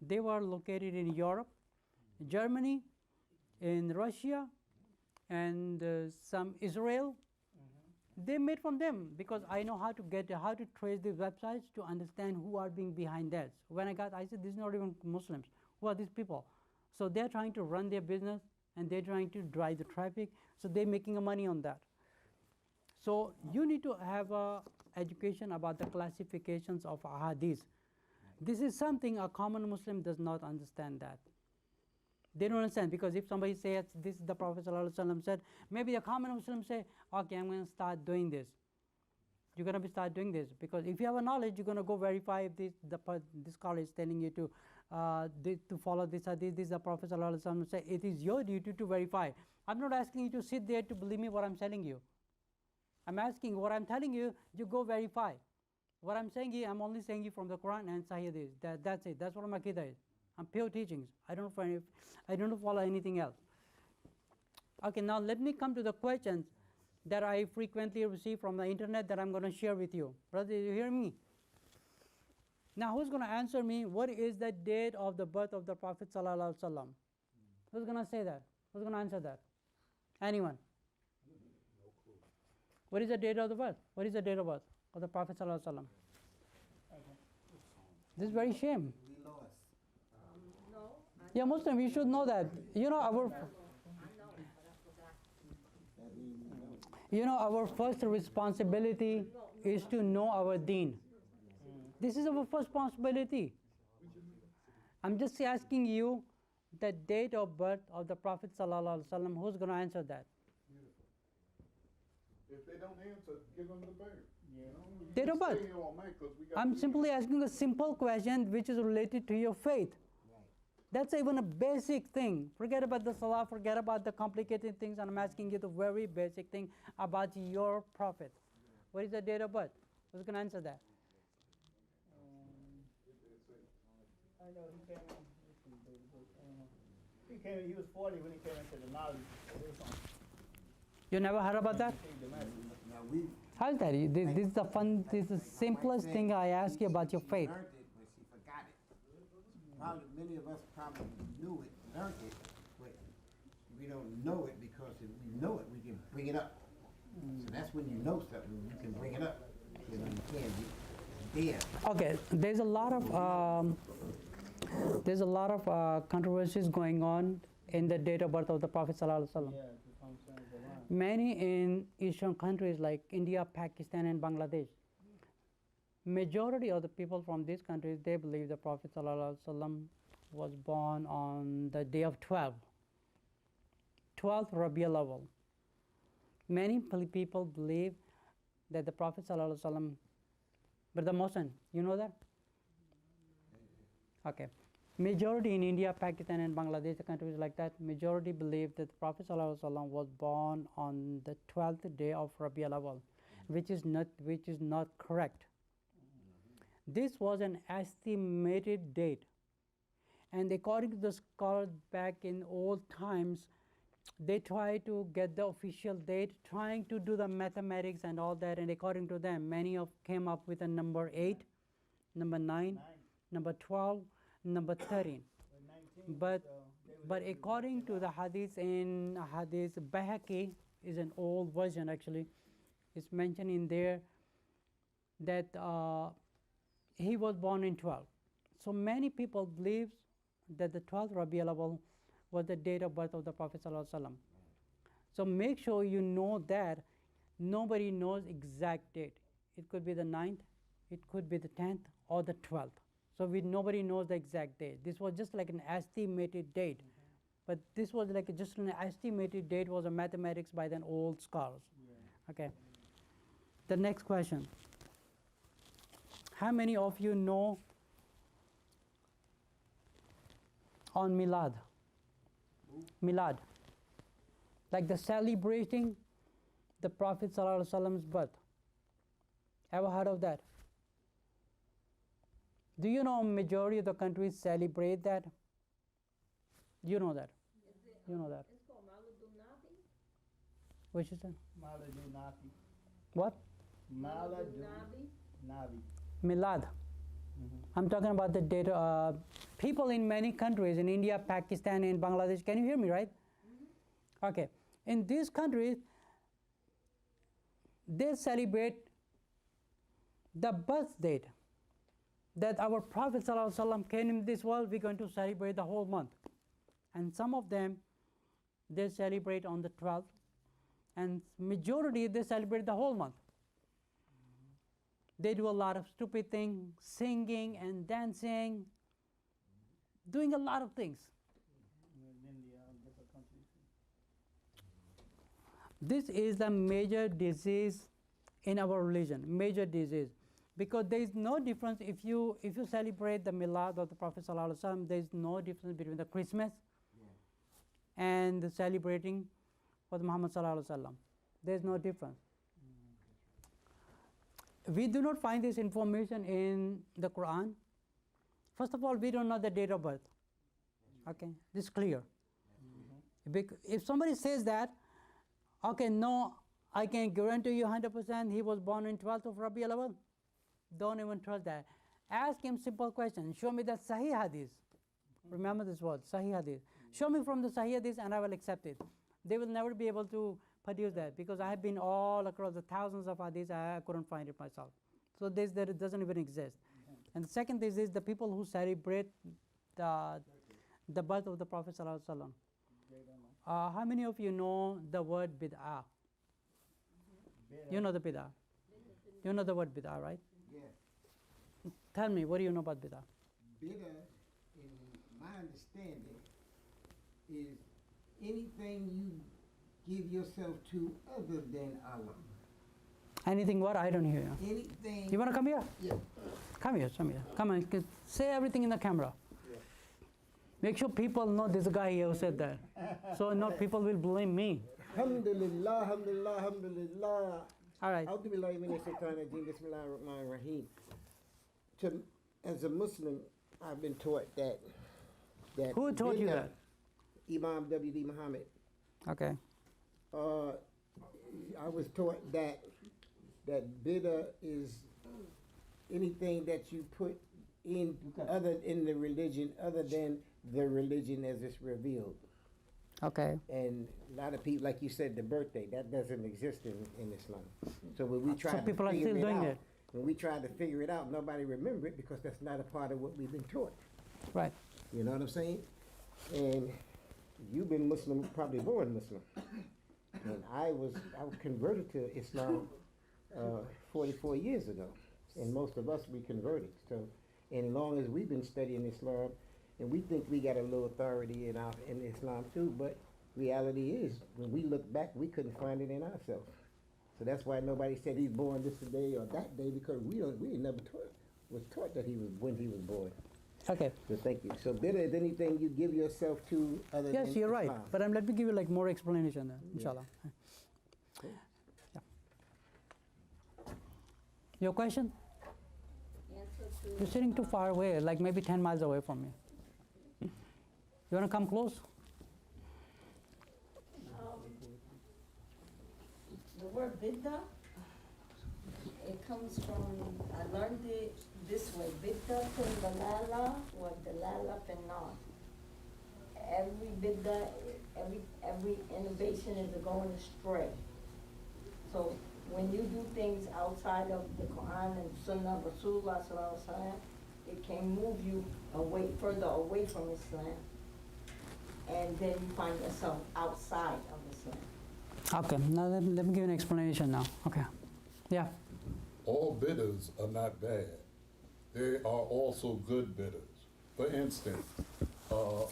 They were located in Europe, Germany, in Russia, and some Israel. They made from them, because I know how to trace the websites to understand who are being behind that. When I said, this is not even Muslims. Who are these people? So they're trying to run their business, and they're trying to drive the traffic, so they're making money on that. So you need to have a education about the classifications of ahadith. This is something a common Muslim does not understand that. They don't understand, because if somebody says this is the Prophet ﷺ said, maybe a common Muslim say, okay, I'm going to start doing this. You're going to start doing this, because if you have a knowledge, you're going to go verify if this scholar is telling you to follow this hadith. This is the Prophet ﷺ said. It is your duty to verify. I'm not asking you to sit there to believe me what I'm telling you. I'm asking what I'm telling you, you go verify. What I'm saying here, I'm only saying you from the Quran and Sahih hadith. That's it. That's what my Aqeedah is. I'm pure teachings. I don't follow anything else. Okay, now let me come to the questions that I frequently receive from the internet that I'm going to share with you. Brother, you hear me? Now, who's going to answer me? What is the date of the birth of the Prophet sallallahu alaihi wasallam? Who's going to say that? Who's going to answer that? Anyone? What is the date of the birth? What is the date of birth of the Prophet sallallahu alaihi wasallam? This is very shame. We lost. No, I Yeah, Muslim, you should know that. You know our know it, but I forgot. That means we know. You know, our first responsibility is to know our deen. This is our first responsibility. I'm just asking you the date of birth of the Prophet sallallahu alaihi wasallam. Who's going to answer that? If they don't answer, give them the bird. Date of birth. I'm simply asking a simple question which is related to your faith. That's even a basic thing. Forget about the salah, forget about the complicated things, and I'm asking you the very basic thing about your prophet. What is the date of birth? Who's going to answer that? I know he was 40 when he came into the knowledge. You never heard about that? Now we. How's that? This is the fun. This is the simplest thing I ask you about your faith. She learned it, but she forgot it. Probably many of us probably knew it, learned it, but we don't know it because if we know it, we can bring it up. So that's when you know something, you can bring it up. You know, you can't be there. Okay, there's a lot of controversies going on in the date of birth of the Prophet sallallahu alaihi wasallam. Yeah, to come to the line. Many in Eastern countries like India, Pakistan, and Bangladesh, majority of the people from these countries, they believe the Prophet ﷺ was born on the day of 12th Rabiul Awwal. Many people believe that the Prophet ﷺ, but the Muslim, you know that? Okay. Majority in India, Pakistan, and Bangladesh, the countries like that, majority believe that the Prophet ﷺ was born on the 12th day of Rabiul Awwal, which is not correct. This was an estimated date, and according to the scholars back in old times, they try to get the official date, trying to do the mathematics and all that, and according to them, many of came up with a number 8, number 9, number 12, number 13. But according to the hadith in hadith Bayhaqi, is an old version actually, it's mentioned in there that he was born in 12. So many people believe that the 12th Rabiul Awwal was the date of birth of the Prophet ﷺ. So make sure you know that nobody knows exact date. It could be the 9th, it could be the 10th, or the 12th. So nobody knows the exact date. This was just like an estimated date. But this was like just an estimated date, was a mathematics by the old scholars. Okay. The next question. How many of you know on Milad? Milad. Like the celebrating the Prophet ﷺ's birth. Ever heard of that? Do you know majority of the countries celebrate that? You know that. You know that. It's called Maulud Nabi. Which is that? Maladu Nabi. What? Maladu Nabi. Nabi. Milad. I'm talking about the date. People in many countries, in India, Pakistan, and Bangladesh, can you hear me, right? Okay. In these countries, they celebrate the birth date that our Prophet ﷺ came in this world. We're going to celebrate the whole month. And some of them, they celebrate on the 12th, and majority they celebrate the whole month. They do a lot of stupid things, singing and dancing, doing a lot of things. In India and different countries. This is the major disease in our religion, major disease. Because there is no difference if you celebrate the Milad of the Prophet ﷺ, there is no difference between the Christmas and the celebrating for the Muhammad ﷺ. There is no difference. We do not find this information in the Quran. First of all, we don't know the date of birth. Okay, this is clear. If somebody says that, okay, no, I can guarantee you 100% he was born in 12th of Rabi al-Awwal. Don't even trust that. Ask him simple question. Show me the Sahih Hadith. Remember this word, Sahih Hadith. Show me from the Sahih Hadith and I will accept it. They will never be able to produce that because I have been all across the thousands of Hadiths. I couldn't find it myself. So this that it doesn't even exist. And the second thing is the people who celebrate the birth of the Prophet ﷺ. How many of you know the word bid'ah? You know the bid'ah. You know the word bid'ah, right? Yes. Tell me, what do you know about bid'ah? Bid'ah, in my understanding, is anything you give yourself to other than Allah. Anything what? I don't hear you. Anything. You want to come here? Yeah. Come here, come here. Come on, say everything in the camera. Make sure people know this guy here who said that. So not people will blame me. Alhamdulillah, alhamdulillah, alhamdulillah. All right. As a Muslim, I've been taught that Who taught you that? Imam W.D. Muhammad. Okay. I was taught that bid'ah is anything that you put in other in the religion other than the religion as it's revealed. Okay. And a lot of people, like you said, the birthday, that doesn't exist in Islam. So when we try So to people are figure still it doing out, it. when we try to figure it out, nobody remember it because that's not a part of what we've been taught. Right. You know what I'm saying? And you've been Muslim, probably born Muslim. And I was converted to Islam 44 years ago. And most of us, we converted. So, and as long as we've been studying Islam, and we think we got a little authority in Islam too, but reality is, when we look back, we couldn't find it in ourselves. So that's why nobody said he's born this day or that day, because we never was taught that when he was born. Okay. So thank you. So bid'ah is anything you give yourself to other than Yes, you're right. Islam. But let me give you like more explanation then, inshallah. Cool. Yeah. Your question? Answer to, You're sitting too far away, like maybe 10 miles away from me. You want to come close? the word bid'ah, it comes from, I learned it this way, bid'ah fin dalala wa dalala fin nar. Every bid'ah, every innovation is going astray. So when you do things outside of the Quran and Sunnah of Rasulullah sallallahu alaihi wasallam, it can move you further away from Islam. And then you find yourself outside of Islam. Okay, now let me give you an explanation now. Okay. Yeah. All bidders are not bad. There are also good bidders. For instance,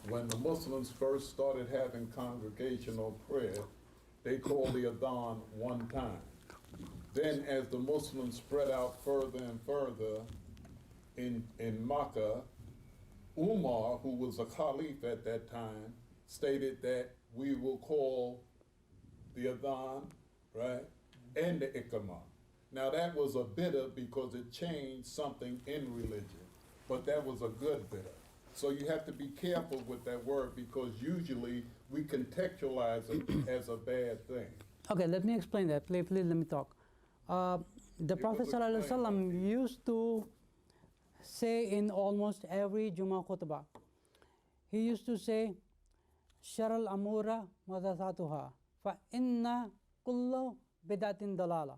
when the Muslims first started having congregational prayer, they called the Adhan one time. Then as the Muslims spread out further and further in Makkah, Umar, who was a caliph at that time, stated that we will call the Adhan, right, and the Iqamah. Now that was a bid'ah because it changed something in religion, but that was a good bid'ah. So you have to be careful with that word because usually we contextualize it as a bad thing. Okay, let me explain that. Please let me talk. The Prophet ﷺ used to say in almost every Jummah khutbah, he used to say, Shar al-amura madasatuha, fa inna kullu bidatin dalala,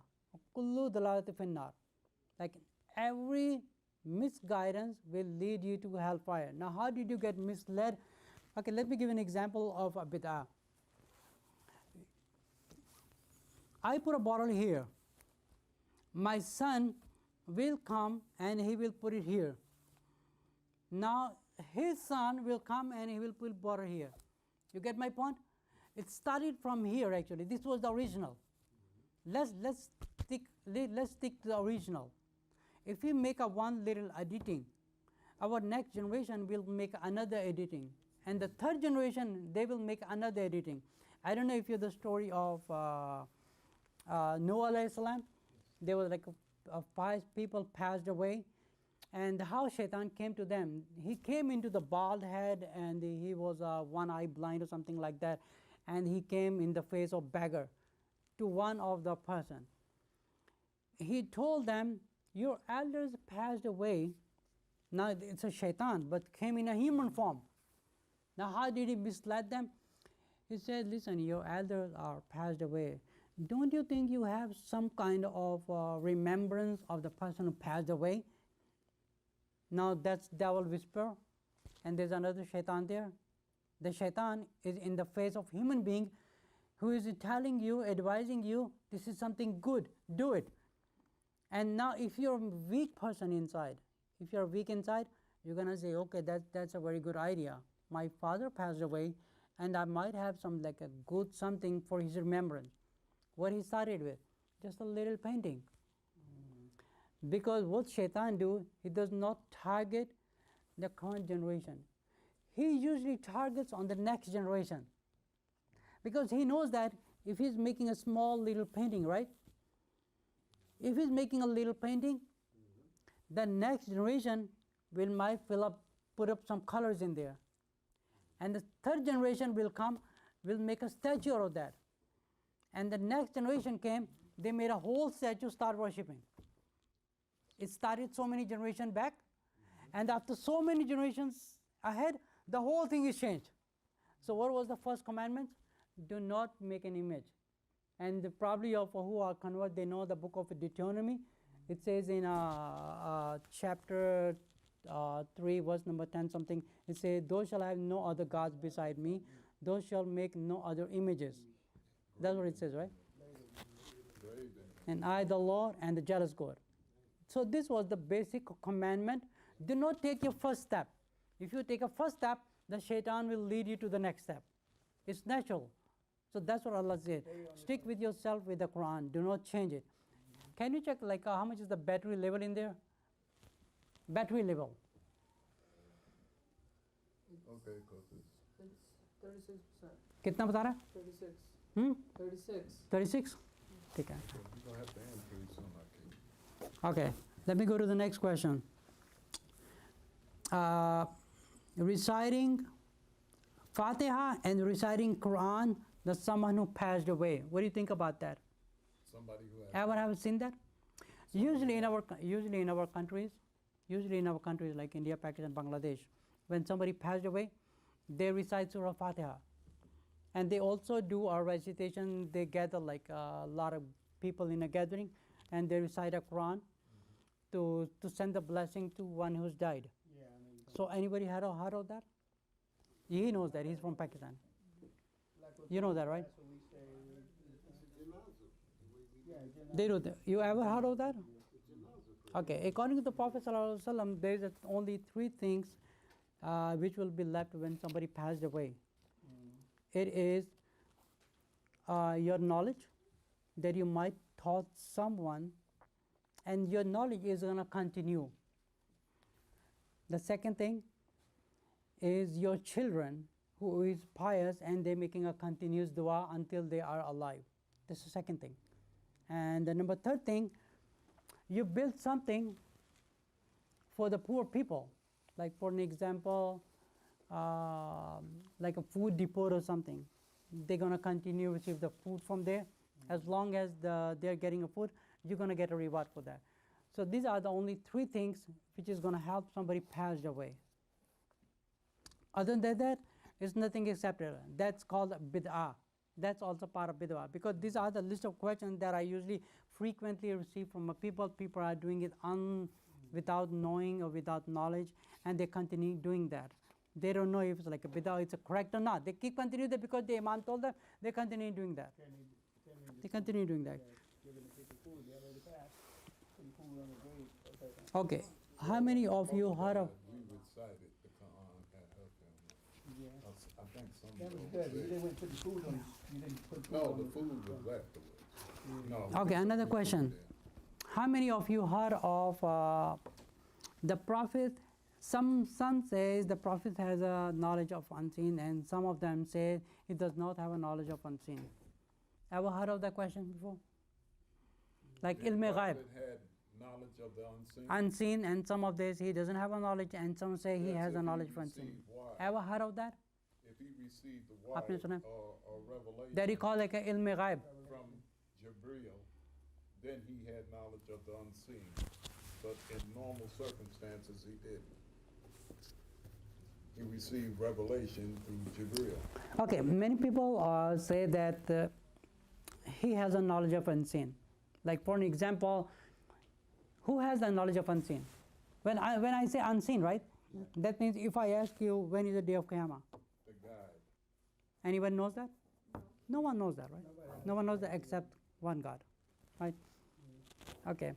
kullu dalalati finnar. Like every misguidance will lead you to hellfire. Now how did you get misled? Okay, let me give an example of a bid'ah. I put a bottle here. My son will come and he will put it here. Now his son will come and he will put bottle here. You get my point? It started from here actually. This was the original. Let's stick to the original. If we make a one little editing, our next generation will make another editing, and the third generation they will make another editing. I don't know if you know the story of Noah alayhi salam. There was like five people passed away, and how Shaitan came to them. He came into the bald head, and he was one eye blind or something like that, and he came in the face of beggar to one of the person. He told them, your elders passed away. Now it's a Shaitan, but came in a human form. Now how did he mislead them? He said, listen, your elders are passed away. Don't you think you have some kind of remembrance of the person who passed away? Now that's devil whisper, and there's another Shaitan there. The Shaitan is in the face of human being who is telling you, advising you, this is something good, do it. And now if you're a weak person inside, if you're weak inside, you're going to say, okay, that's a very good idea. My father passed away, and I might have some like a good something for his remembrance. What he started with? Just a little painting. Because what Shaitan do, he does not target the current generation. He usually targets on the next generation. Because he knows that if he's making a small little painting, right? If he's making a little painting, the next generation might put up some colors in there. And the third generation will come, will make a statue out of that. And the next generation came, they made a whole statue, start worshipping. It started so many generations back, and after so many generations ahead, the whole thing is changed. So what was the first commandment? Do not make an image. And probably of who are converted, they know the book of Deuteronomy. It says in chapter 3, verse number 10 something, it says, thou shalt have no other gods beside me, thou shalt make no other images. That's what it says, right? And I, the Lord, and the jealous God. So this was the basic commandment. Do not take your first step. If you take a first step, the Shaitan will lead you to the next step. It's natural. So that's what Allah said. Stick with yourself with the Quran. Do not change it. Can you check like how much is the battery level in there? Battery level. Okay, because It's 36%. कितना बता रहा है? 36. 36. 36? ठीक है. you're going to have to end pretty soon, I think. Okay, let me go to the next question. Reciting Fatiha and reciting Quran, the someone who passed away. What do you think about that? Somebody who has Ever have seen that? Usually in our countries like India, Pakistan, Bangladesh, when somebody passed away, they recite Surah Fatiha. And they also do a recitation. They gather like a lot of people in a gathering, and they recite a Quran to send a blessing to one who's died. Yeah, I mean, So anybody heard of that? He knows that. He's from Pakistan. like what You know that, right? That's what we say. Yeah, They do that. You ever heard of that? Okay. According to the Prophet ﷺ, there is only three things which will be left when somebody passed away. It is your knowledge that you might taught someone, and your knowledge is going to continue. The second thing is your children who is pious and they're making a continuous dua until they are alive. That's the second thing. And the third thing, you build something for the poor people. Like for an example, like a food depot or something. They're going to continue to receive the food from there. As long as they're getting a food, you're going to get a reward for that. So these are the only three things which is going to help somebody pass away. Other than that, it's nothing accepted. That's called bid'ah. That's also part of bid'ah, because these are the list of questions that I usually frequently receive from people. People are doing it without knowing or without knowledge, and they continue doing that. They don't know if it's like a bid'ah, it's a correct or not. They keep continuing that because the Imam told them, they continue doing that. They continue doing that. Giving the people food, they already passed. Putting food on the grave. Okay. Okay. How many of you heard of? We recited the Quran at her family. Yeah. I think some That of was those good. You said- didn't put the food on, you didn't put food No, on. the food was afterwards. No. Okay, another question. How many of you heard of the Prophet? Some says the Prophet has a knowledge of unseen, and some of them say he does not have a knowledge of unseen. Ever heard of that question before? Like The ilm ghaib, prophet had knowledge of the unseen. unseen, and some of this he doesn't have a knowledge, and some say he Yes, has a if knowledge of unseen. received why. Ever heard of that? If he received the आपने why सुना? or revelation That he called like a ilm ghaib. from Jibreel, then he had knowledge of the unseen. But in normal circumstances, he didn't. He received revelation through Jibreel. Okay, many people say that he has a knowledge of unseen. Like for an example, who has the knowledge of unseen? When I say unseen, right? That means if I ask you when is the day of Qiyamah, The guide. anyone knows that? No one knows that, right? No one knows that except one God, right? Okay.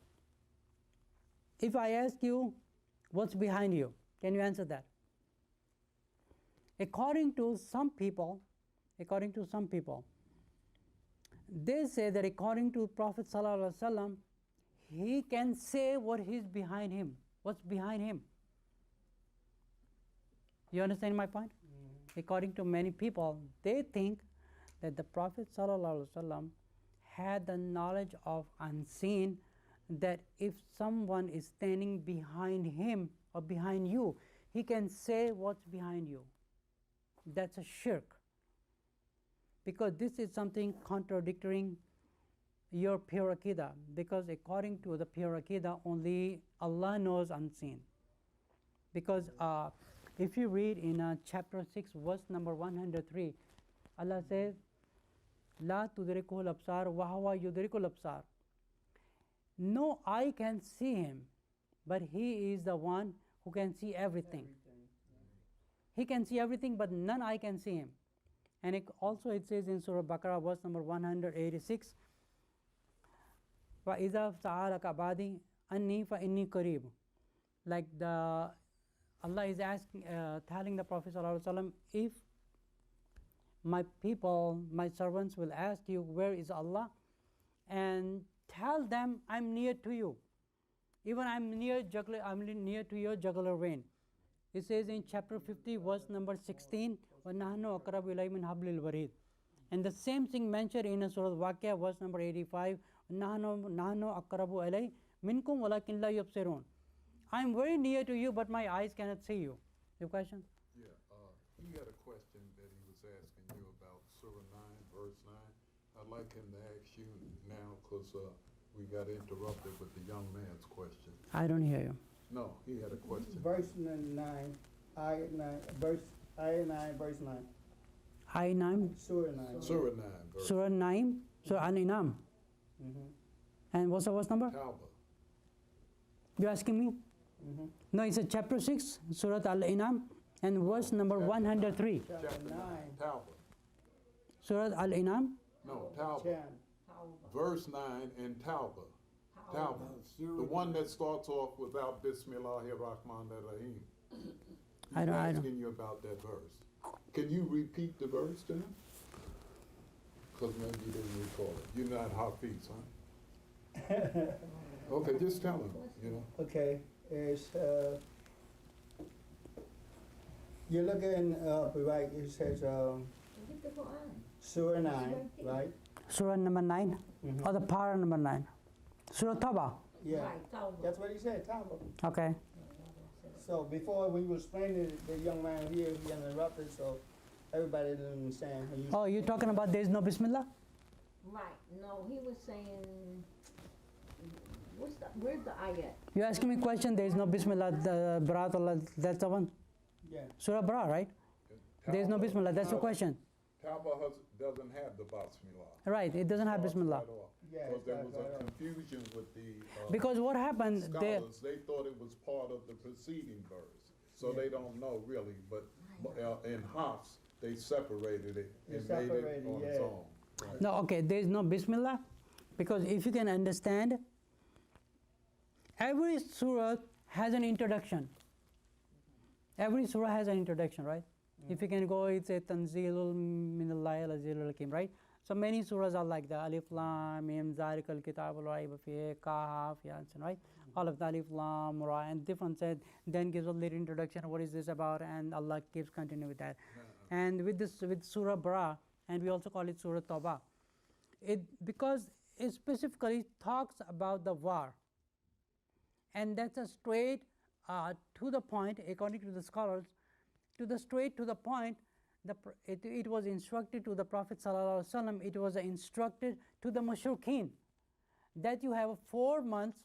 If I ask you what's behind you, can you answer that? According to some people, they say that according to Prophet Sallallahu Alaihi Wasallam, he can say what is behind him, what's behind him. You understand my point? According to many people, they think that the Prophet Sallallahu Alaihi Wasallam had the knowledge of unseen, that if someone is standing behind him or behind you, he can say what's behind you. That's a shirk. Because this is something contradicting your pure Aqeedah. Because according to the pure Aqeedah, only Allah knows unseen. Because if you read in chapter 6, verse number 103, Allah says, La tudrikuhu al-absar wa huwa yudrikul absar. No eye can see him, but he is the one who can see everything. He can see everything, but none eye can see him. And it says in Surah Baqarah, verse number 186, وَإِذَا سَأَلَكَ عِبَادِي أَنِّي فَإِنِّي قَرِيبٌ. Like Allah is asking, telling the Prophet ﷺ, if my people, my servants will ask you, where is Allah? And tell them, I'm near to you. Even I'm near to your jugular vein. It says in chapter 50, verse number 16, وَنَحْنُ أَقْرَبُ إِلَيْهِ مِنْ حَبْلِ الْوَرِيدِ. And the same thing mentioned in Surah Al-Waqi'ah, verse number 85, نَحْنُ أَقْرَبُ إِلَيْهِ مِنْكُمْ وَلَكِنْ لَا يُبْصِرُونَ. I'm very near to you, but my eyes cannot see you. Your question? Yeah, he had a question that he was asking you about Surah 9, verse 9. I'd like him to ask you now because we got interrupted with the young man's question. I don't hear you. No, he had a question. Verse 9, ayat 9, ayat 9, verse 9. Ayat 9, Surah 9. Surah 9, verse Surah 9, Surah Al-Inam. And what's the verse number? Tauba. You're asking me? No, it's a chapter 6, Surah Al-Inam, and verse number 103. Chapter 9. Tauba. Surah Al-Inam, No, Tauba. 10. Verse 9 in Tauba. Tauba. The one that starts off without Bismillahir Rahmanir Rahim. I don't. Asking you about that verse. Can you repeat the verse to him? Because maybe you didn't recall it. You're not Hafiz, huh? Okay, just tell him, you know. Okay, it's, you're looking up, right, it says Get the Quran. Surah 9, right? Surah number 9, or the para number 9. Surah Tawbah. Yeah, Right, Tawbah. that's what he said, Tauba. Okay. So before we were explaining it, the young man here, he interrupted, so everybody didn't understand. When you Oh, you're talking about there is no Bismillah? Right, no, he was saying, where's the ayat? You're asking me a question, there is no Bismillah, the Barat Allah, that's the one? Yeah, Surah Bara, right? There is no Bismillah, that's the question. Tauba doesn't have the Bismillah. Right, it doesn't have Bismillah. Yeah, Because there was right, a right. confusion with the Because what happened there, scholars. They thought it was part of the preceding verse. So they don't know really, but in Hafs, they separated it They and made it separated, on yeah. its own. No, okay, there is no Bismillah, because if you can understand, every surah has an introduction. Every surah has an introduction, right? If you can go, it's a Tanzilul Minallahi al-Azizul Hakim, right? So many surahs are like that. Alif Lam Mim Zalikal Kitabul La Rayba Fihi Kahf, Yasin, right? All of the Alif Lam Ra and different said, then gives a little introduction. What is this about? And Allah keeps continuing with that. And with this, with Surah Bara, and we also call it Surah Tawbah, because it specifically talks about the war, and that's a straight to the point, according to the scholars, straight to the point. It was instructed to the Prophet ﷺ, it was instructed to the mushrikeen that you have 4 months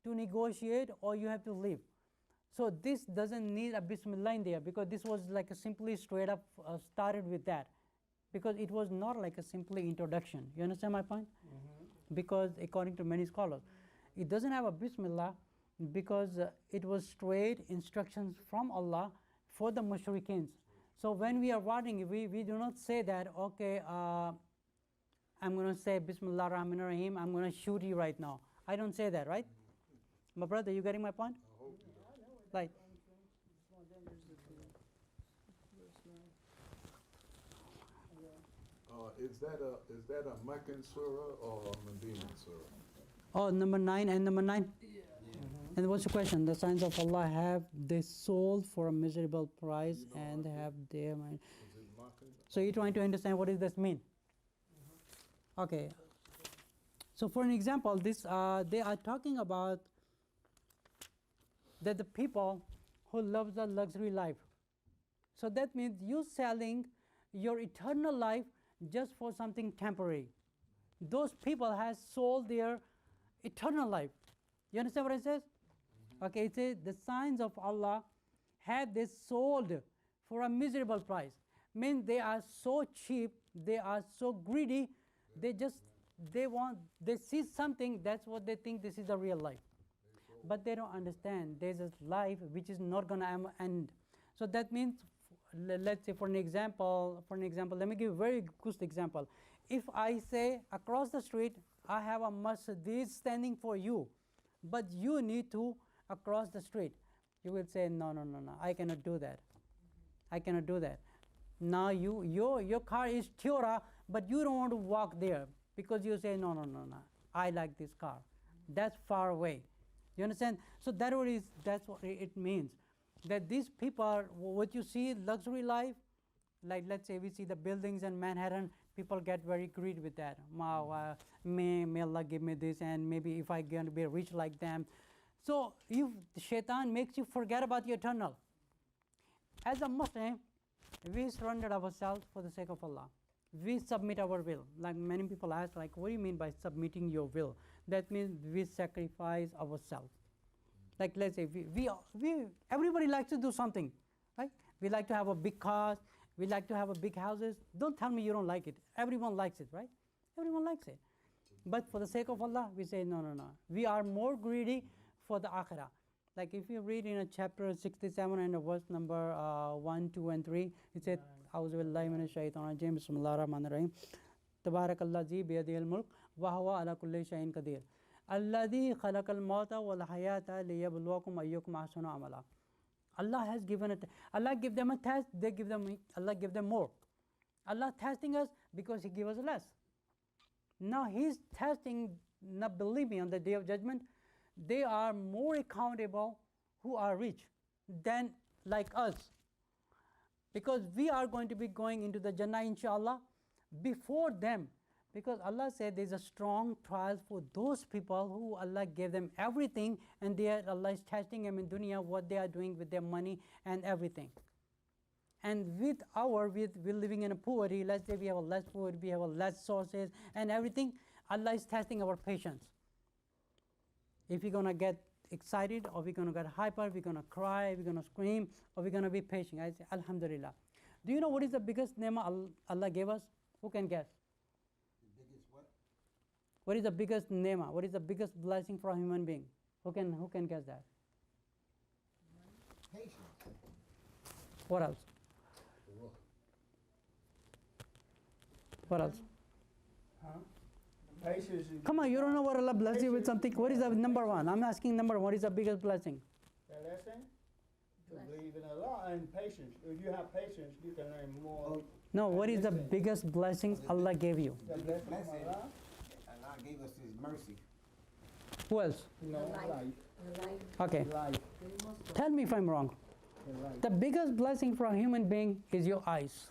to negotiate or you have to leave. So this doesn't need a Bismillah in there, because this was like a simply straight up started with that, because it was not like a simply introduction. You understand my point? Because according to many scholars, it doesn't have a Bismillah because it was straight instructions from Allah for the mushrikeens. So when we are writing, we do not say that, okay, I'm going to say Bismillah ar-Rahman ar-Rahim, I'm going to shoot you right now. I don't say that, right? My brother, you getting my point? Like, Is that a Meccan surah or a Medina surah? oh, number 9 and number 9? And what's the question? The signs of Allah have they sold for a miserable price and have their mind. So you're trying to understand what does this mean? Okay. So for an example, this they are talking about that the people who love the luxury life. So that means you selling your eternal life just for something temporary. Those people has sold their eternal life. You understand what it says? Okay, it says the signs of Allah have they sold for a miserable price. Means they are so cheap, they are so greedy, they see something, that's what they think this is a real life. But they don't understand there's a life which is not gonna end. So that means, let's say for an example, let me give a very good example. If I say across the street, I have a masjid standing for you, but you need to across the street, you will say, no, I cannot do that. I cannot do that. Now your car is Tiora, but you don't want to walk there because you say, no, I like this car. That's far away. You understand? So that's what it means. That these people, what you see, luxury life, like let's say we see the buildings in Manhattan, people get very greedy with that. May Allah give me this, and maybe if I'm going to be rich like them. So if shaitan makes you forget about your eternal. As a Muslim, we surrender ourselves for the sake of Allah. We submit our will. Like many people ask, like, what do you mean by submitting your will? That means we sacrifice ourselves. Like let's say everybody likes to do something, right? We like to have a big car, we like to have a big houses. Don't tell me you don't like it. Everyone likes it, right? Everyone likes it. But for the sake of Allah, we say no. We are more greedy for the akhirah. Like if you read in a chapter 67 and verse number 1, 2, and 3, it said, "A'udhu billahi minash shaitanir rajim. Bismillahir rahmanir rahim. Tabarakalladzi biyadihil mulk wa huwa ala kulli shay'in qadir. Alladhi khalaqal mauta wal hayata liyabluwakum ayyukum ahsanu amala." Allah has given it. Allah give them a test. Allah give them more. Allah testing us because He give us less. Now He's testing. Now believe me, on the day of judgment, they are more accountable who are rich than like us, because we are going to be going into the Jannah inshallah before them, because Allah said there's a strong trial for those people who Allah gave them everything, and Allah is testing them in dunya what they are doing with their money and everything. And we're living in a poverty. Let's say we have a less food, we have a less sources and everything. Allah is testing our patience. If we're gonna get excited, or we're gonna get hyper, we're gonna cry, we're gonna scream, or we're gonna be patient. I say, Alhamdulillah. Do you know what is the biggest ni'mah Allah gave us? Who can guess? The biggest what? What is the biggest ni'mah? What is the biggest blessing for a human being? Who can guess that? Patience. What else? What else? Huh? Patience is Come on, you don't know what Allah bless you with something. What is the number one? I'm asking number one. What is the biggest blessing? the lesson to believe in Allah and patience. If you have patience, you can learn more. No, what is the Listen. biggest blessings Allah gave you? The blessing from Blessing. Allah, Allah gave us His mercy. Who else? you know, Life. life, Like Okay, life, the Muslim. tell me if I'm wrong. life. The biggest blessing for a human being is your eyes.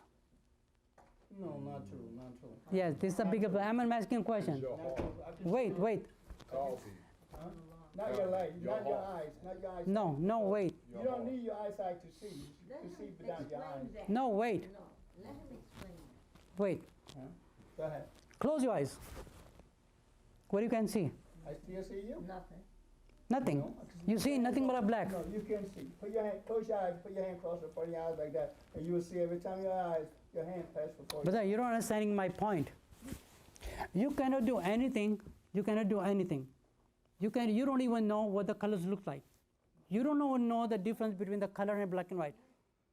No, not true, not true. Yes, this is the biggest. I'm asking a question. Your Not heart, true. I can Wait, see- wait. coffee, Huh? Not your life, Your not your heart. eyes, not your eyes. No, no, wait. You don't need your eyesight to see without your eyes. Explain that. No, wait, No, let him explain that. wait. Huh? Go ahead. Close your eyes. What you can see? I still see you. Nothing. Nothing. No, I can You see nothing but a black. No, you can see. Put your hand, close your eyes, put your hand across front of your eyes like that, and you will see every time your hand pass before you. But you're not understanding my point. You cannot do anything. You cannot do anything. You don't even know what the colors look like. You don't even know the difference between the color and black and white.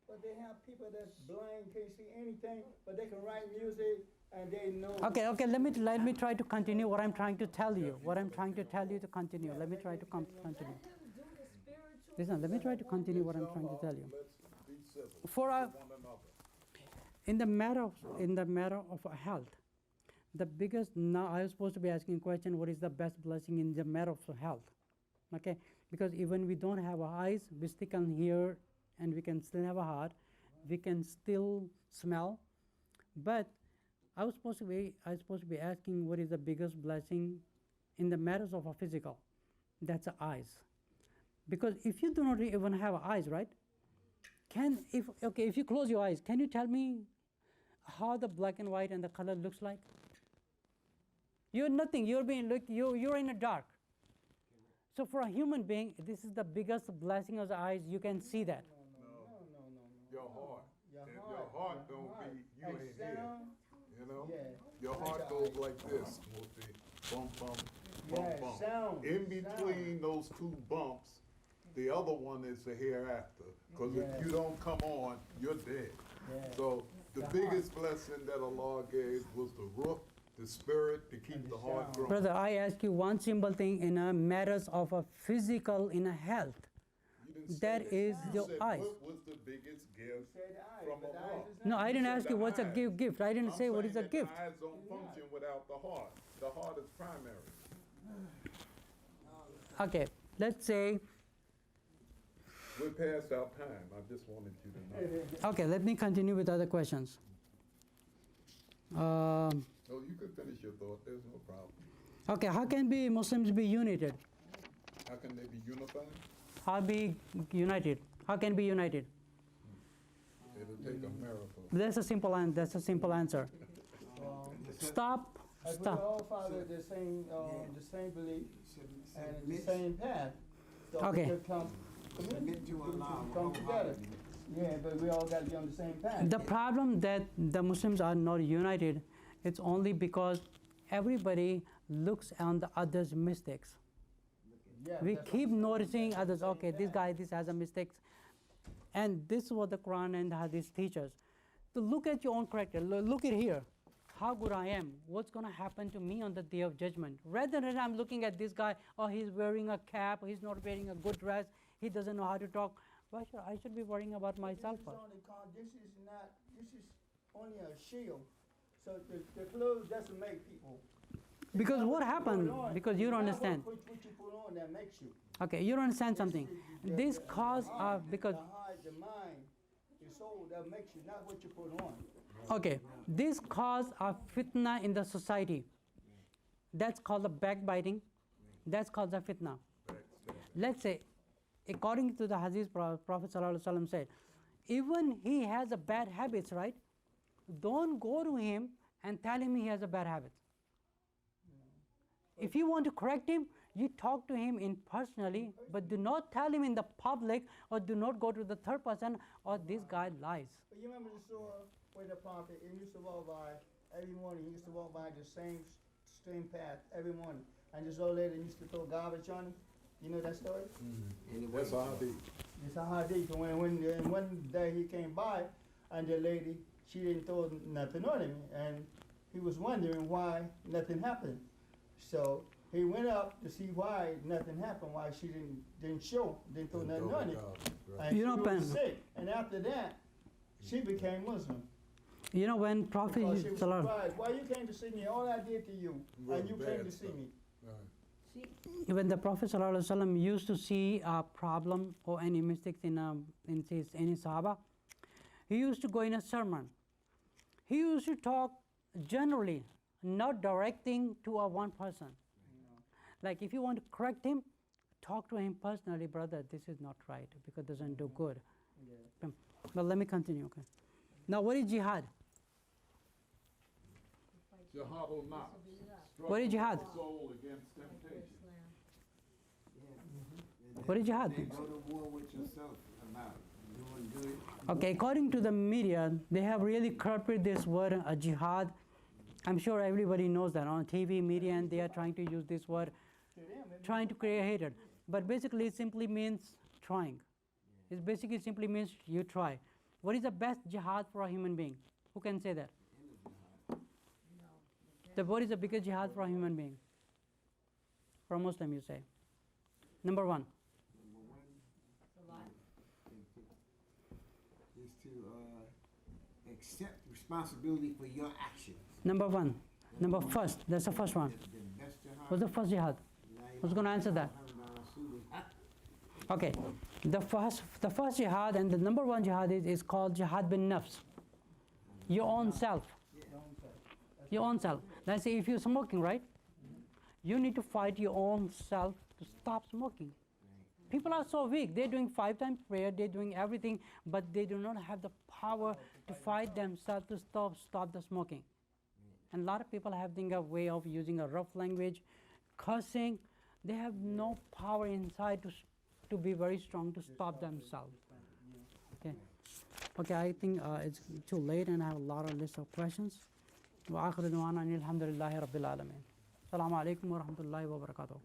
But they have people that's blind, can't see anything, but they can write music and they know. Okay, let me try to continue what I'm trying to tell you. What I'm trying to tell you to continue. Let me try to continue. Let him do the spiritual. Listen, let me try to continue what I'm trying to tell you. let's be civil For to a, one another. in the matter of health, the biggest, now I was supposed to be asking a question, what is the best blessing in the matter of health? Okay, because even we don't have eyes, we still can hear and we can still have a heart, we can still smell. But I was supposed to be asking what is the biggest blessing in the matters of a physical. That's the eyes. Because if you do not even have eyes, right? If you close your eyes, can you tell me how the black and white and the color looks like? You're nothing. You're in the dark. So for a human being, this is the biggest blessing of the eyes. You can see that. Your heart. Your If heart, your heart your don't heart. be, you ain't here. Sound, You know? Yeah. Your Like heart the goes eyes. like this, Mufti. Bump, bump, Yeah, bump, bump. sound, In between those two bumps, the other one is the hereafter. Because Yeah. if you don't come on, you're dead. Yeah. So the The biggest blessing that Allah gave was the ruh, the spirit, to keep And the the heart sound. growing. Brother, I ask you one simple thing in a matters of a physical in a health. You didn't say That is You your said eyes. What was the biggest gift Say the eyes, from but the Allah? eyes is No, not- I didn't said ask you the what's a eyes. gift. I didn't I'm say what is a saying that gift. The eyes don't function without the heart. The heart is primary. Okay, let's say, We're past our time. I just wanted you to know. okay, let me continue with other questions. No, you can finish your thought. There's no problem. Okay, how can Muslims be united? How can they be unified? How be united? How can be united? It'll take a miracle. That's a simple answer. Stop. If we Stop. all follow the same belief and the Submit- same path, so Okay. we could come Submit to Allah come together. wholeheartedly. Yeah, but we all got to be on the same path. The problem that the Muslims are not united, it's only because everybody looks on the other's mistakes. Yeah, We that's keep what I'm saying. noticing others, Same okay, this path. guy, this has a mistake. And this is what the Quran and the Hadith teach us. To look at your own character, look at here, how good I am, what's going to happen to me on the day of judgment. Rather than I'm looking at this guy, oh, he's wearing a cap, he's not wearing a good dress, he doesn't know how to talk. Why should I should be worrying about myself This is first? this is only a shield. So the clothes doesn't make people. It's Because not what you put happened? on. Because you It's don't not understand. What you put on that makes you. Okay, you don't understand something. This cause of, because, The heart, the mind, the soul, that makes you, not what you put on. okay, this cause of fitna in the society, that's called the backbiting, that's called the fitna. Let's say, according to the Hadith, Prophet ﷺ said, even he has a bad habits, right? Don't go to him and tell him he has a bad habit. If you want to correct him, you talk to him in personally, but do not tell him in the public, or do not go to the third person, or this guy lies. But you remember the story where the prophet, he used to walk by, every morning, he used to walk by the same path every morning. And this old lady used to throw garbage on him. You know that story? And it That's was- how I be. It's a hadith. And one day he came by, and the lady, she didn't throw nothing on him. And he was wondering why nothing happened. So he went up to see why nothing happened, why she didn't show, didn't throw nothing on it. And You know, she was Ben- sick. And after that, she became Muslim. You know, when Prophet Because she was Sallallahu surprised. Why you came to see me? All I did to you, and you came to see me. when the Prophet ﷺ used to see a problem or any mistakes in any Sahaba, he used to go in a sermon. He used to talk generally, not directing to a one person. Like if you want to correct him, talk to him personally, brother, this is not right because it doesn't do good. But let me continue, okay? Now what is jihad? Jihad or not. What is jihad? Soul against temptation. What is jihad? Then go to war with yourself about it. You want to do it? Okay, according to the media, they have really corrupted this word, jihad. I'm sure everybody knows that on TV, media, and they are trying to use this word, trying to create hatred. But basically, it simply means trying. It basically simply means you try. What is the best jihad for a human being? Who can say that? What is the biggest jihad for a human being? For a Muslim, you say. Number one. Is to accept responsibility for your actions. Number one. Number first. That's the first one. The best jihad. What's the first jihad? Who's going to answer that? Okay. The first jihad and the number one jihad is called jihad bin nafs. Your own self. Your own self. Let's say if you're smoking, right? You need to fight your own self to stop smoking. People are so weak. They're doing 5 times prayer, they're doing everything, but they do not have the power to fight themselves to stop the smoking. And a lot of people have a way of using a rough language, cursing. They have no power inside to be very strong to stop themselves. Okay. Okay, I think it's too late and I have a lot of list of questions. وآخر دعوانا أن الحمد لله رب العالمين. السلام عليكم ورحمة الله وبركاته.